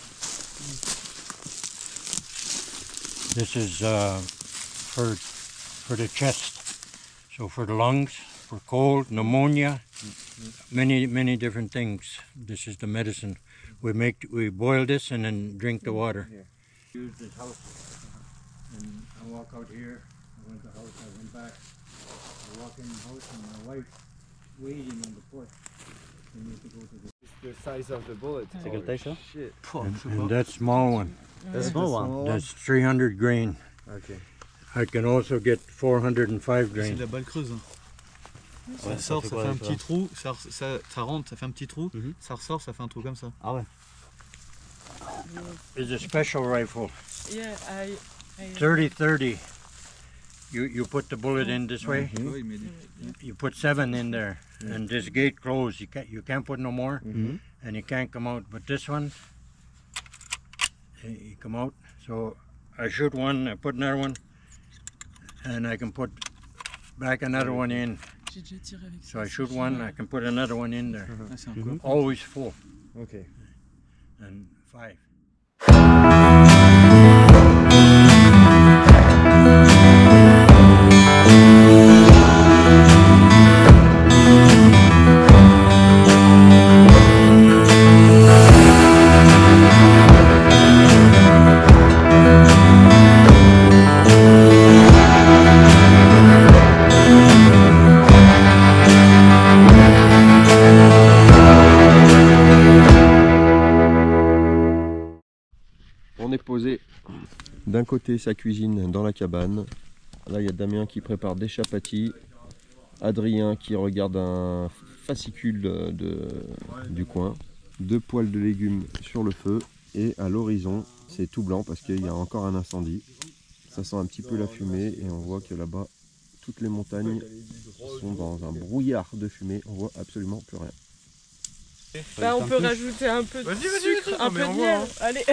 This is for the chest, so for the lungs, for cold, pneumonia, many different things. This is the medicine. We boil this and then drink the water. Use this house, and I walk out here. I went to the house. I went back. I walk in the house, and my wife waiting on the porch. We need to go to The size of the bullet. C'est quelle taille ça? Shit. and that small one. That's a small one. That's 300 grain. Okay. I can also get 405 C'est grain. de la balle creuse. Ça Ouais, sort, fait ça quoi fait un avec petit trou, ça rentre, ça fait un petit trou, ça ressort, ça fait un trou comme ça. Ah ouais. It's a special rifle. Yeah, I 30-30. You put the bullet in this way. Oui, mais You put 7 in there, and this gate closed. You can't put no more, and you can't come out. But this one, you come out. So I shoot one, I put another one, and I can put back another one in. j'ai déjà tiré avec ça. So I shoot one, I can put another one in there. ah, c'est un coup. Always full, Okay. and 5. d'un côté sa cuisine dans la cabane. Là il y a Damien qui prépare des chapatis. Adrien qui regarde un fascicule du coin. 2 poêles de légumes sur le feu. Et à l'horizon c'est tout blanc parce qu'il y a encore un incendie. Ça sent un petit peu la fumée et on voit que là-bas toutes les montagnes sont dans un brouillard de fumée. On voit absolument plus rien. Bah, on peut rajouter un peu de sucre, un peu de miel. Allez.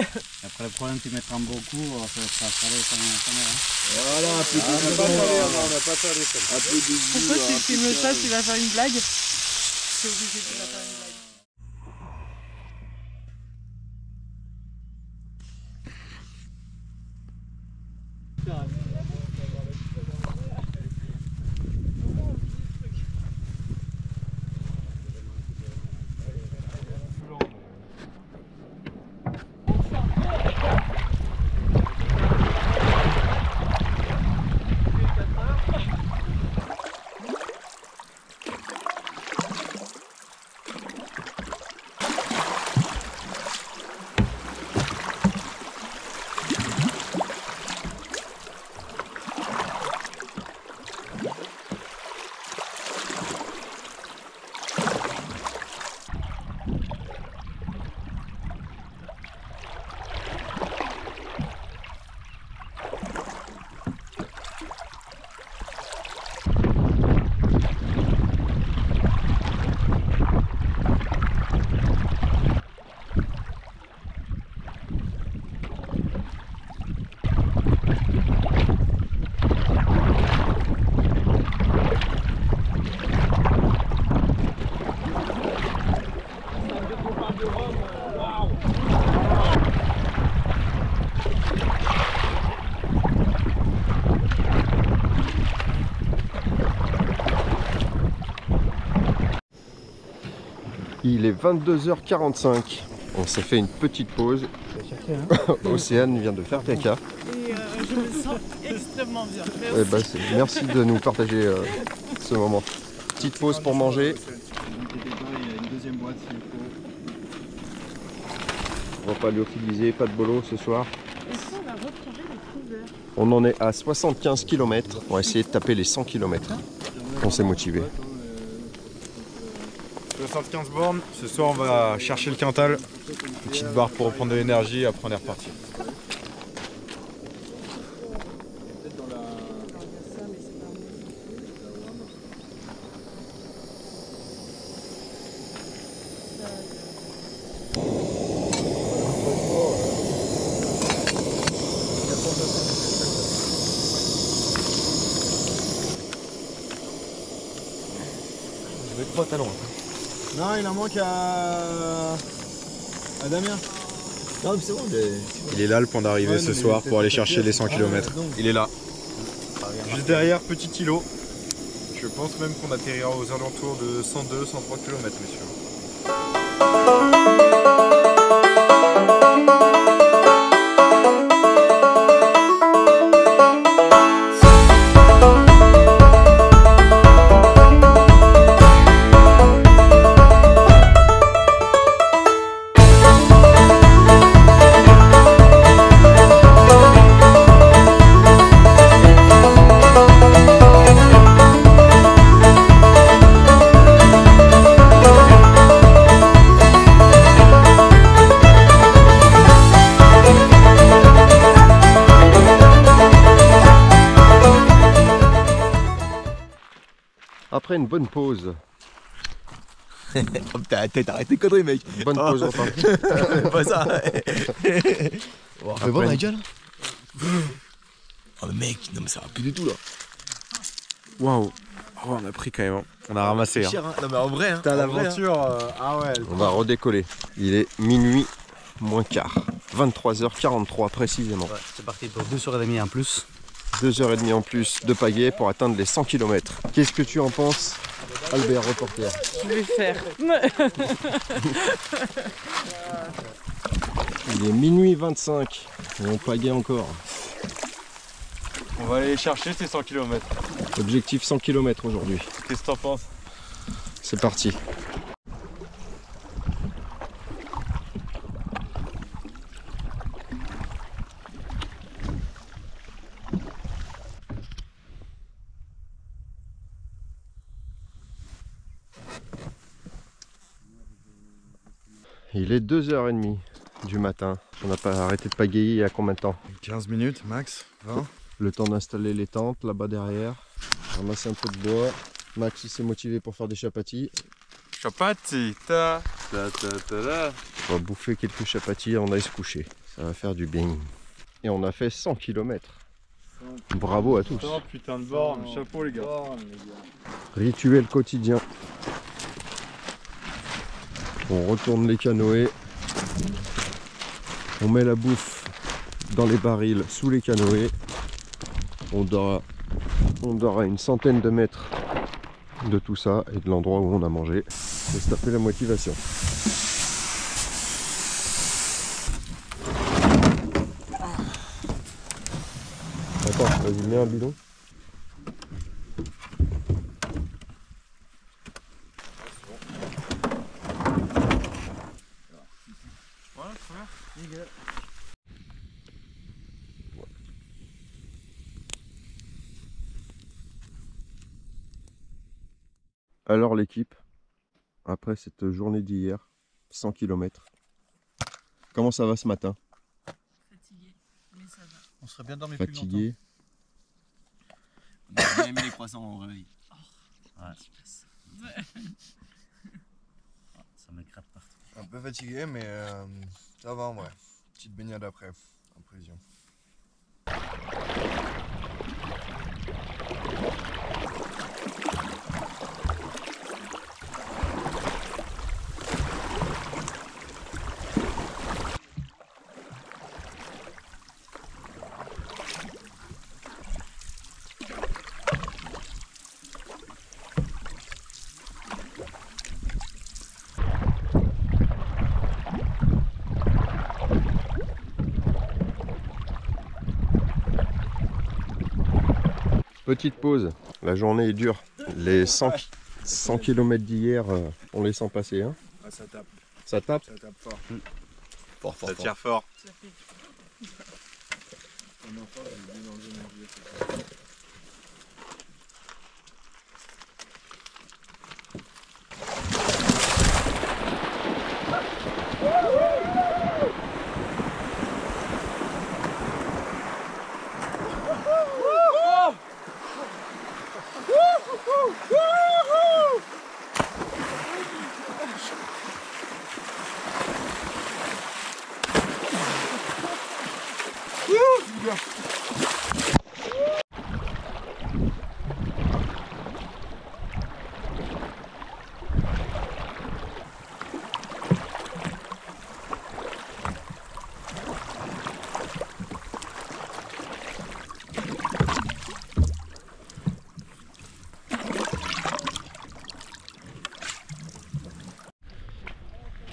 Après le problème, tu mettras beaucoup, ça sera salé quand même. Voilà, un peu de Pourquoi tu filmes ça, tu vas faire une blague? C'est obligé de faire une blague. Il est 22h45. On s'est fait une petite pause. Océane vient de faire caca. Et je me sens extrêmement bien. Eh ben, merci de nous partager ce moment. Petite pause pour manger. Repas lyophilisé, pas de bolo ce soir. On en est à 75 km. On va essayer de taper les 100 km. On s'est motivé. 75 bornes, ce soir on va chercher le quintal, une petite barre pour reprendre de l'énergie et après on est reparti. Je vais 3 talons. Non, il en manque à Damien. Non, mais c'est bon. Il est là le point d'arrivée ce soir pour aller chercher les 100 km. Il est là. Juste derrière, petit îlot. Je pense même qu'on atterrira aux alentours de 102-103 km, messieurs. Après une bonne pause. Oh putain, la tête, arrête tes conneries, mec. Bonne pause enfin. Pas ça. Oh, fais voir ma gueule. Oh mais mec, non mais ça va plus du tout là. Waouh. Oh, on a pris quand même. On a ramassé. Cher, hein. Non mais en vrai, hein. T'as l'aventure. Ah ouais. On va redécoller. Il est minuit moins quart. 23h43 précisément. Ouais, c'est parti pour 2h30 en plus. 2h30 en plus de pagaie pour atteindre les 100 km. Qu'est-ce que tu en penses, Albert, reporter? Je vais faire. Il est minuit 25 et on pagaie encore. On va aller chercher ces 100 km. Objectif 100 km aujourd'hui. Qu'est-ce que t'en penses? C'est parti. Il est 2h30 du matin. On n'a pas arrêté de pagayer il y a combien de temps? 15 minutes max, 20. Le temps d'installer les tentes là-bas derrière. Ramasser un peu de bois. Max il s'est motivé pour faire des chapatis. Chapati, ta ta ta ta ta. On va bouffer quelques chapatis et on aille se coucher. Ça va faire du bien. Et on a fait 100 km. Bravo à tous. Oh putain de borne, chapeau les gars. Rituel quotidien. On retourne les canoës. On met la bouffe dans les barils sous les canoës. On dort à une centaine de mètres de tout ça et de l'endroit où on a mangé. C'est se taper la motivation. Attends, vas-y, mets un bidon. Alors l'équipe, après cette journée d'hier, 100 km, comment ça va ce matin? Fatigué, mais ça va. On serait bien dormi plus longtemps. Fatigué. On a bien aimé les croissants au réveil. Ouais. Ça me gratte partout. Un peu fatigué, mais ça va en vrai. Petite baignade après, en prévision. Petite pause, la journée est dure. Les 100 km d'hier, on les sent passer. Hein. Ah, ça tape. Ça tape? Ça tape fort. Fort, fort, Ça fort. tire fort.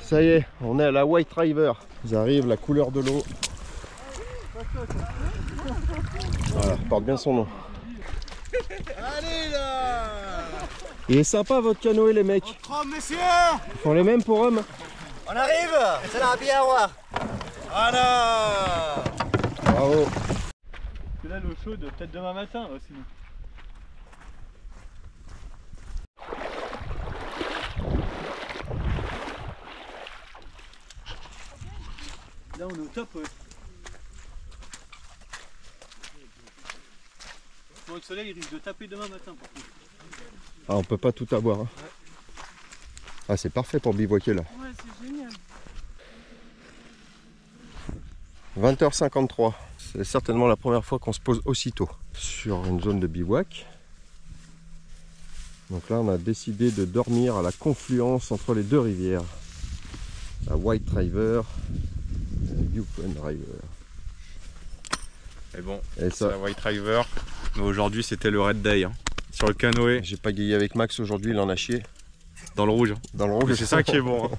Ça y est, on est à la White River. Ils arrivent, la couleur de l'eau. Voilà, porte bien son nom. Allez là! Il est sympa votre canoë les mecs. Messieurs! Ils font les mêmes pour hommes. On arrive! C'est la bien roi! Voilà! Bravo. Que là l'eau chaude, peut-être demain matin aussi. Là on est au top. Le soleil il risque de taper demain matin par contre. Ah, on peut pas tout avoir. Hein. Ah, c'est parfait pour bivouaquer là. Ouais, c'est génial. 20h53. C'est certainement la première fois qu'on se pose aussitôt sur une zone de bivouac. Donc là, on a décidé de dormir à la confluence entre les deux rivières. La White River et la Yukon River. Et bon, Et c'est ça, la White River. Mais aujourd'hui, c'était le Red Day. Hein. Sur le canoë. j'ai pagayé avec Max aujourd'hui, il en a chié. Dans le rouge. Hein. Dans le rouge. C'est ça qui est bon. Hein.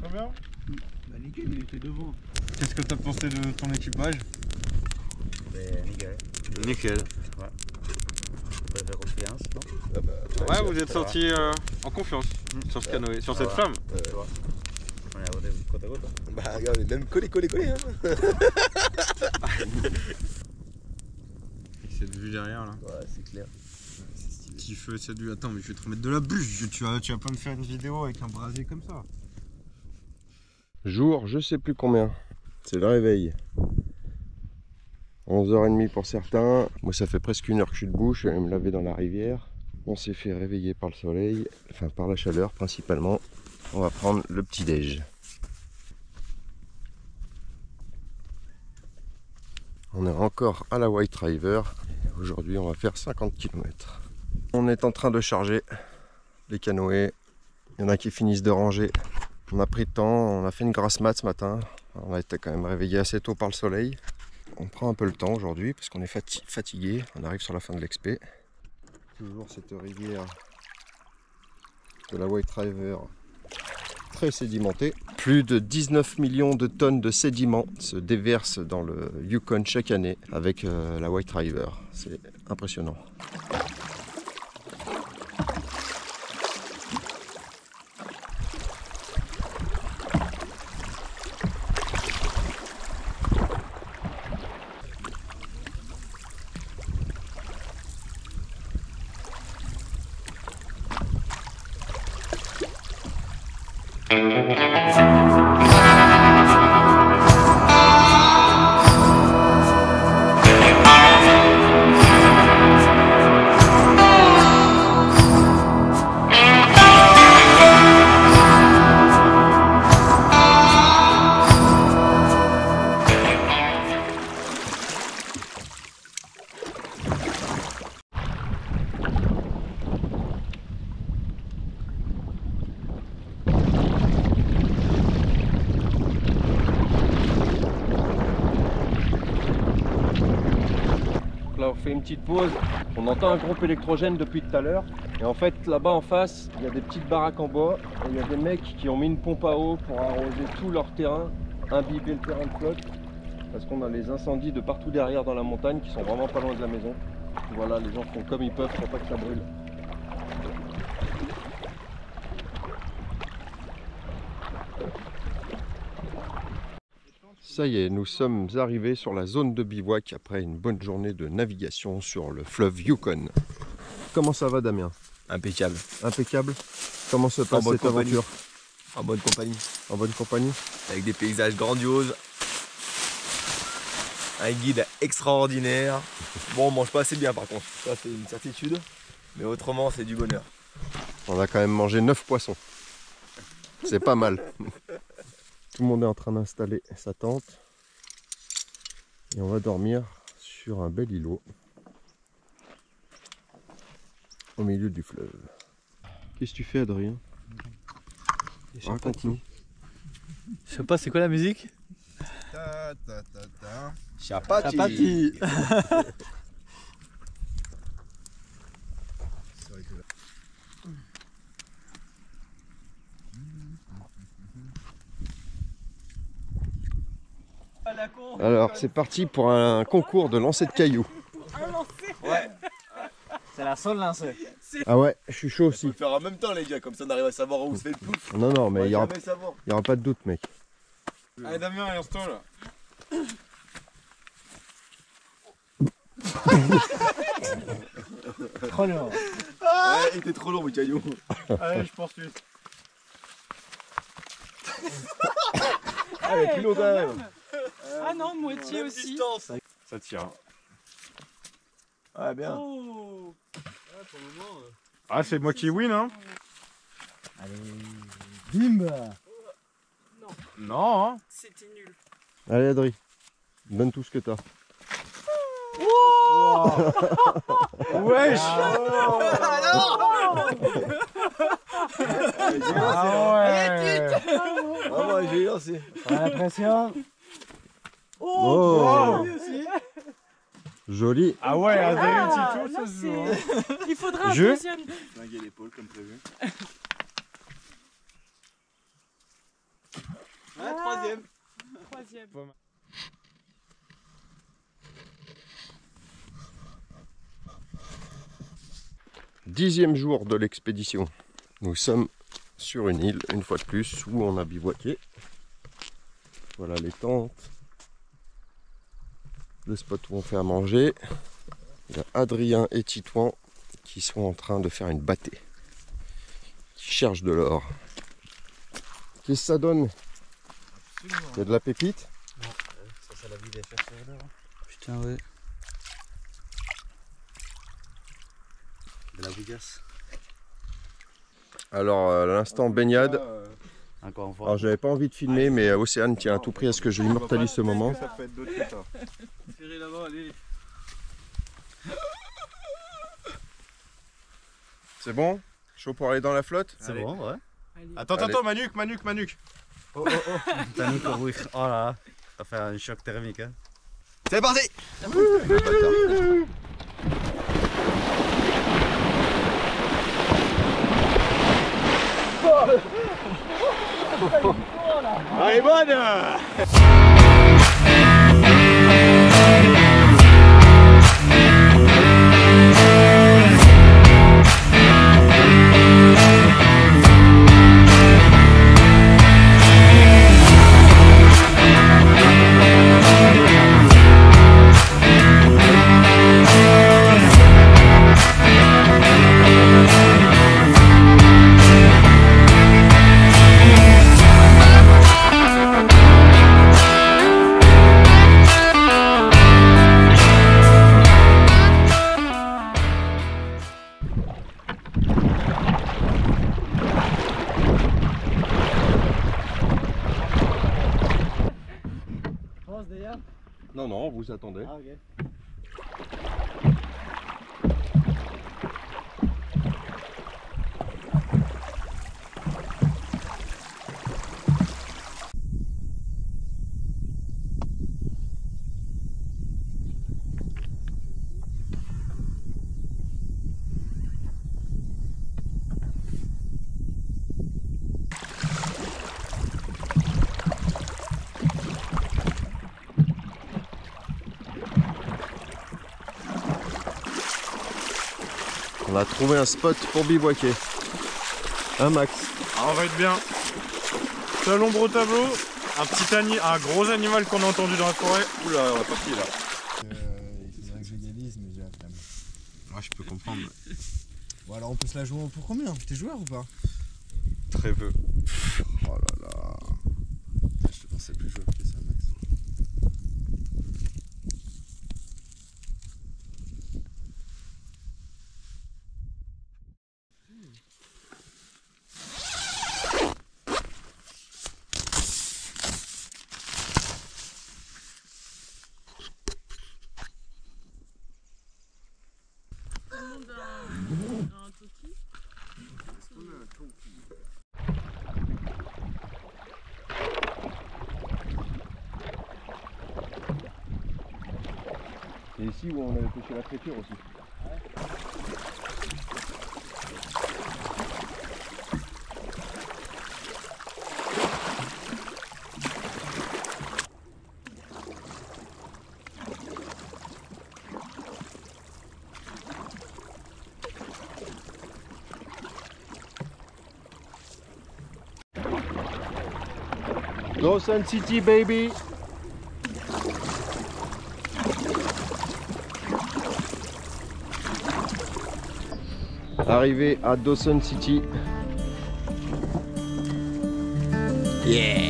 très bien. Bah nickel, il était devant. Qu'est-ce que t'as pensé de ton équipage? Nickel. Nickel. Ouais. On peut faire confiance, non? Ouais, vous êtes sortis en confiance sur ce canoë, sur cette flamme. On est à côte à côte. Bah regarde, on est même collé hein. Cette vue derrière là. Ouais, c'est clair. Petit feu, cette vue. Attends, mais je vais te remettre de la bûche. Tu vas pas me faire une vidéo avec un brasier comme ça. Jour, je sais plus combien. C'est le réveil. 11h30 pour certains. Moi, ça fait presque 1 heure que je suis debout. Je suis allé me laver dans la rivière. On s'est fait réveiller par le soleil, enfin par la chaleur principalement. On va prendre le petit déj. On est encore à la White River. Aujourd'hui, on va faire 50 km. On est en train de charger les canoës. Il y en a qui finissent de ranger. On a pris le temps, on a fait une grasse mat ce matin. On a été quand même réveillé assez tôt par le soleil. On prend un peu le temps aujourd'hui parce qu'on est fatigué. On arrive sur la fin de l'expé. Toujours cette rivière de la White River très sédimentée. Plus de 19 millions de tonnes de sédiments se déversent dans le Yukon chaque année avec la White River. C'est impressionnant. Là on fait une petite pause, on entend un groupe électrogène depuis tout à l'heure et en fait là-bas en face il y a des petites baraques en bois et il y a des mecs qui ont mis une pompe à eau pour arroser tout leur terrain, imbiber le terrain de flotte parce qu'on a les incendies de partout derrière dans la montagne qui sont vraiment pas loin de la maison. Voilà, les gens font comme ils peuvent pour pas que ça brûle. Ça y est, nous sommes arrivés sur la zone de bivouac après une bonne journée de navigation sur le fleuve Yukon. Comment ça va Damien? Impeccable. Impeccable. Comment se passe cette aventure? En bonne compagnie. En bonne compagnie? Avec des paysages grandioses. Un guide extraordinaire. Bon, on mange pas assez bien par contre, ça c'est une certitude. Mais autrement, c'est du bonheur. On a quand même mangé 9 poissons. C'est pas mal. Tout le monde est en train d'installer sa tente. Et on va dormir sur un bel îlot. Au milieu du fleuve. Qu'est-ce que tu fais Adrien? Raconte-nous. Je sais pas, c'est quoi la musique? Chapati. Chapati. Alors c'est parti pour un concours de lancer de cailloux. Ouais. C'est la seule lancée. Ah ouais, je suis chaud aussi. On peut le faire en même temps les gars, comme ça on arrive à savoir où se fait le plouf. Non non mais il y aura pas de doute mec. Allez Damien, lance-toi là. Trop lourd. Ouais, il était trop lourd mon caillou. Allez, je poursuis. Ah, il est plus lourd quand même. Ah non, moitié aussi. Ça tire. Ah bien. Oh. Ah, c'est moi qui win, hein. Allez, bim. Non, hein. C'était nul. Allez Adri, donne tout ce que t'as. Wow. Wesh. Ah ouais. Ah moi j'ai lancé. La pression. Oh. Joli. Ah ouais, un Ah, Adrien là, ça se joue. Hein. il faudra un Je deuxième. Flinguer l'épaule comme prévu. deuxième. 10e jour de l'expédition. Nous sommes sur une île, une fois de plus, où on a bivouaqué. Voilà les tentes. Le spot où on fait à manger. Il y a Adrien et Titouan qui sont en train de faire une bâtée. Qui cherchent de l'or. Qu'est-ce que ça donne? Il y a de la pépite? Non, ça c'est la vie des chercheurs d'or. Putain, ouais. De la bouillasse. Alors à l'instant baignade. Encore une fois. Alors j'avais pas envie de filmer mais Océane tient à tout prix à ce que je immortalise ce moment. Ça peut être d'autres que ça. Tirez là-bas, allez. C'est bon? Chaud pour aller dans la flotte? C'est bon, ouais. Attends, Manuk. Oh. T'as mis pour ouvrir. Oh là, ça fait un choc thermique. Hein. C'est parti! Allez, bonne! Non, vous attendez. Ah, ok. On a trouvé un spot pour bivouaquer. Un max. Ah, on va être bien. C'est à l'ombre au tableau. Un gros animal qu'on a entendu dans la forêt. Oula, on va partir là. Il faudrait que j'égalise, mais j'ai la flemme. Ouais, je peux comprendre. Bon, alors on peut se la jouer pour combien? T'es joueur ou pas? Très peu. Oh là là. Je te pensais plus joueur que ça, Max. C'est ici où on avait pêché la créature aussi. Dawson City, baby! Arrivé à Dawson City. Yeah!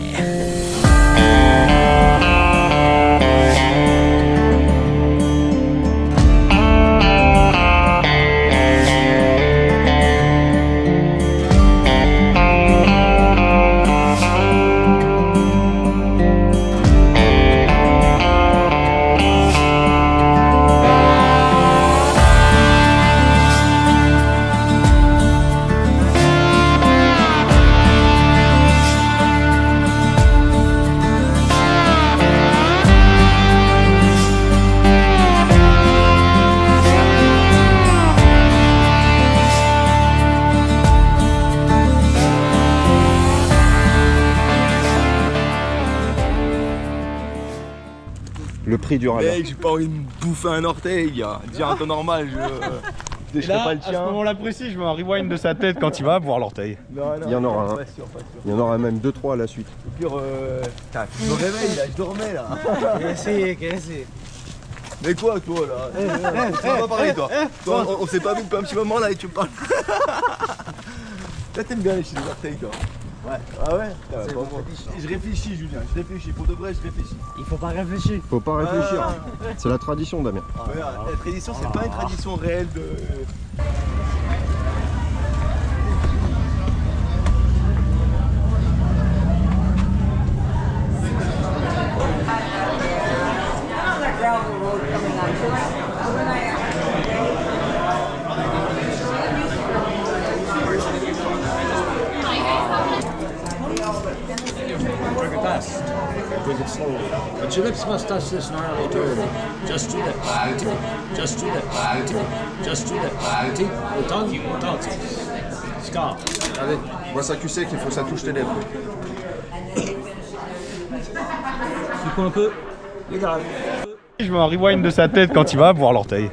Free du radar. Mec, j'ai pas envie de me bouffer un orteil, gars. Dire un temps normal, je déchirais pas le À ce tien. moment-là précis, je mets un rewind de sa tête quand il va voir l'orteil. Non, Il y en aura un. pas sûr, pas sûr. Il y en aura même 2-3 à la suite. Au pire, putain, je me réveille là, je dormais là. Mais quoi toi là? Tu vas pas parler toi. Toi, on s'est pas vu depuis un petit moment là et tu me parles. Toi t'aimes bien lécher les orteils toi. Ouais. Ah ouais? Je réfléchis Julien, je réfléchis. Pour de vrai je réfléchis. Il faut pas réfléchir. Faut pas réfléchir. C'est la tradition, Damien. Ouais, la tradition c'est pas une tradition réelle de... Breathe it slowly. But your lips must touch this gnarly turn. Just your lips. Just your lips. Just your lips. Au tongue. Stop. Allez, vois ça cul sec, il faut que ça touche tes lèvres. Secoue un peu. Regarde. Je mets un rewind de sa tête quand il va voir l'orteil.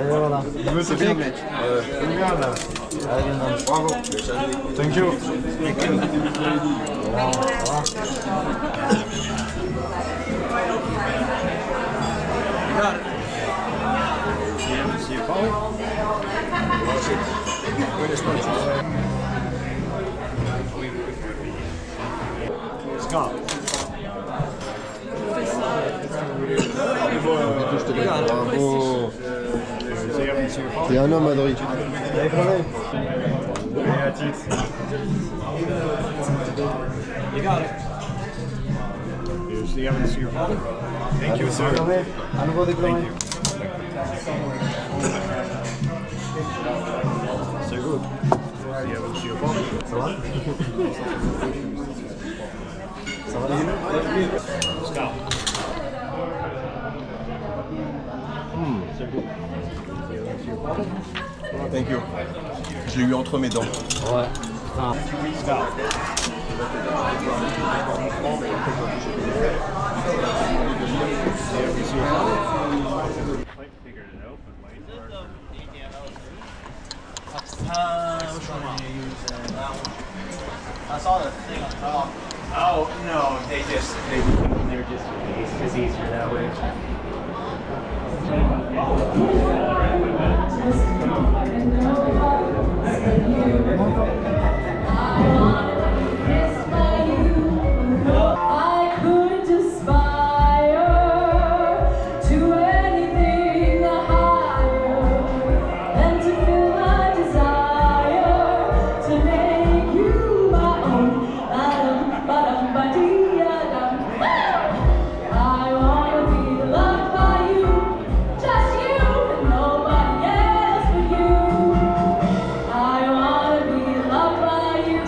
Voilà. C'est bien, mec. Bravo. Thank you. Stop. Bravo. T'es un homme, Adri. You got it. Here's the evidence to your father. Thank you, sir. À nouveau déclaré. C'est good. The evidence to your father. Ça va? Ça va? Stop. Thank you. Je l'ai eu entre mes dents. Ouais. Ah. Stop. Which one do you use? I saw the thing on top. Oh, no, they're just easier that way. I could aspire to anything higher than to feel my desire to make you my own. I wanna be loved by you, just you and nobody else but you. I wanna be loved by you,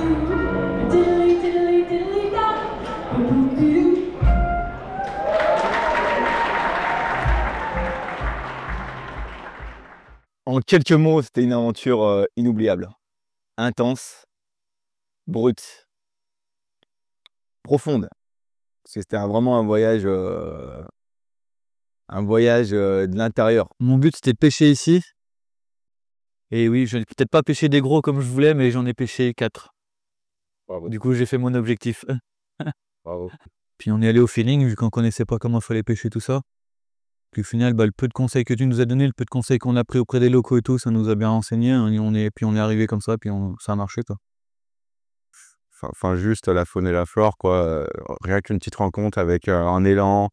diddly diddly diddly da. En quelques mots, c'était une aventure inoubliable. Intense, brute, profonde. Parce que c'était vraiment un voyage de l'intérieur. Mon but c'était de pêcher ici. Et oui, je n'ai peut-être pas pêché des gros comme je voulais, mais j'en ai pêché 4. Bravo. Du coup, j'ai fait mon objectif. Bravo. Puis on est allé au feeling, vu qu'on connaissait pas comment il fallait pêcher tout ça. Puis au final, le peu de conseils que tu nous as donné, le peu de conseils qu'on a pris auprès des locaux et tout, ça nous a bien renseigné. Puis on est arrivé comme ça, puis ça a marché, quoi. Enfin, juste la faune et la flore, quoi. Rien qu'une petite rencontre avec un élan,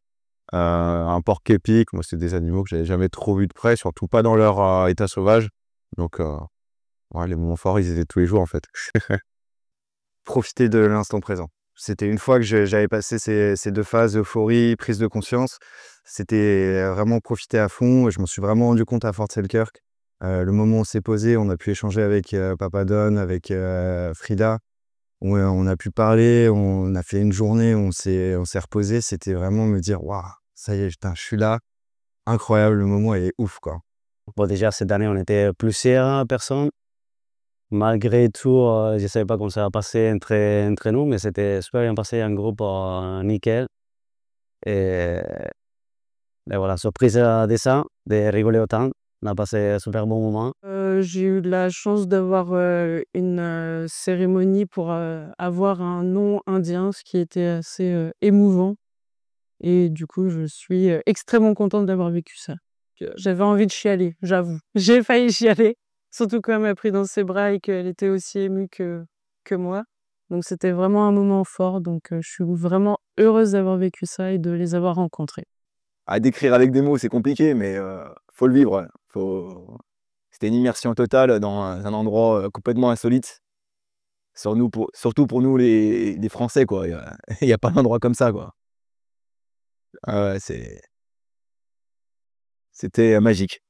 un porc épic. Moi, c'est des animaux que j'avais jamais trop vus de près, surtout pas dans leur état sauvage. Donc, ouais, les moments forts, ils étaient tous les jours, en fait. Profiter de l'instant présent. C'était une fois que j'avais passé ces 2 phases, euphorie, prise de conscience. C'était vraiment profiter à fond. Je m'en suis vraiment rendu compte à Fort Selkirk. Le moment où on s'est posé, on a pu échanger avec Papa Don, avec Frida. On a pu parler, on a fait une journée, on s'est reposé. C'était vraiment me dire, waouh, ça y est, putain, je suis là. Incroyable, le moment est ouf, quoi. Bon, déjà, cette année, on était plusieurs personnes. Malgré tout, je ne savais pas comment ça va passer entre nous, mais c'était super bien passé, un groupe nickel. Et voilà, surprise de ça, de rigoler autant. On a passé un super bon moment. J'ai eu la chance d'avoir une cérémonie pour avoir un nom indien, ce qui était assez émouvant. Et du coup, je suis extrêmement contente d'avoir vécu ça. J'avais envie de chialer, j'avoue. J'ai failli chialer, surtout quand elle m'a pris dans ses bras et qu'elle était aussi émue que moi. Donc c'était vraiment un moment fort. Donc je suis vraiment heureuse d'avoir vécu ça et de les avoir rencontrés. À décrire avec des mots, c'est compliqué, mais faut le vivre. C'était une immersion totale dans un endroit complètement insolite. Surtout pour nous, les Français, quoi. Il y a pas d'endroit comme ça, quoi. Ah ouais, c'était magique.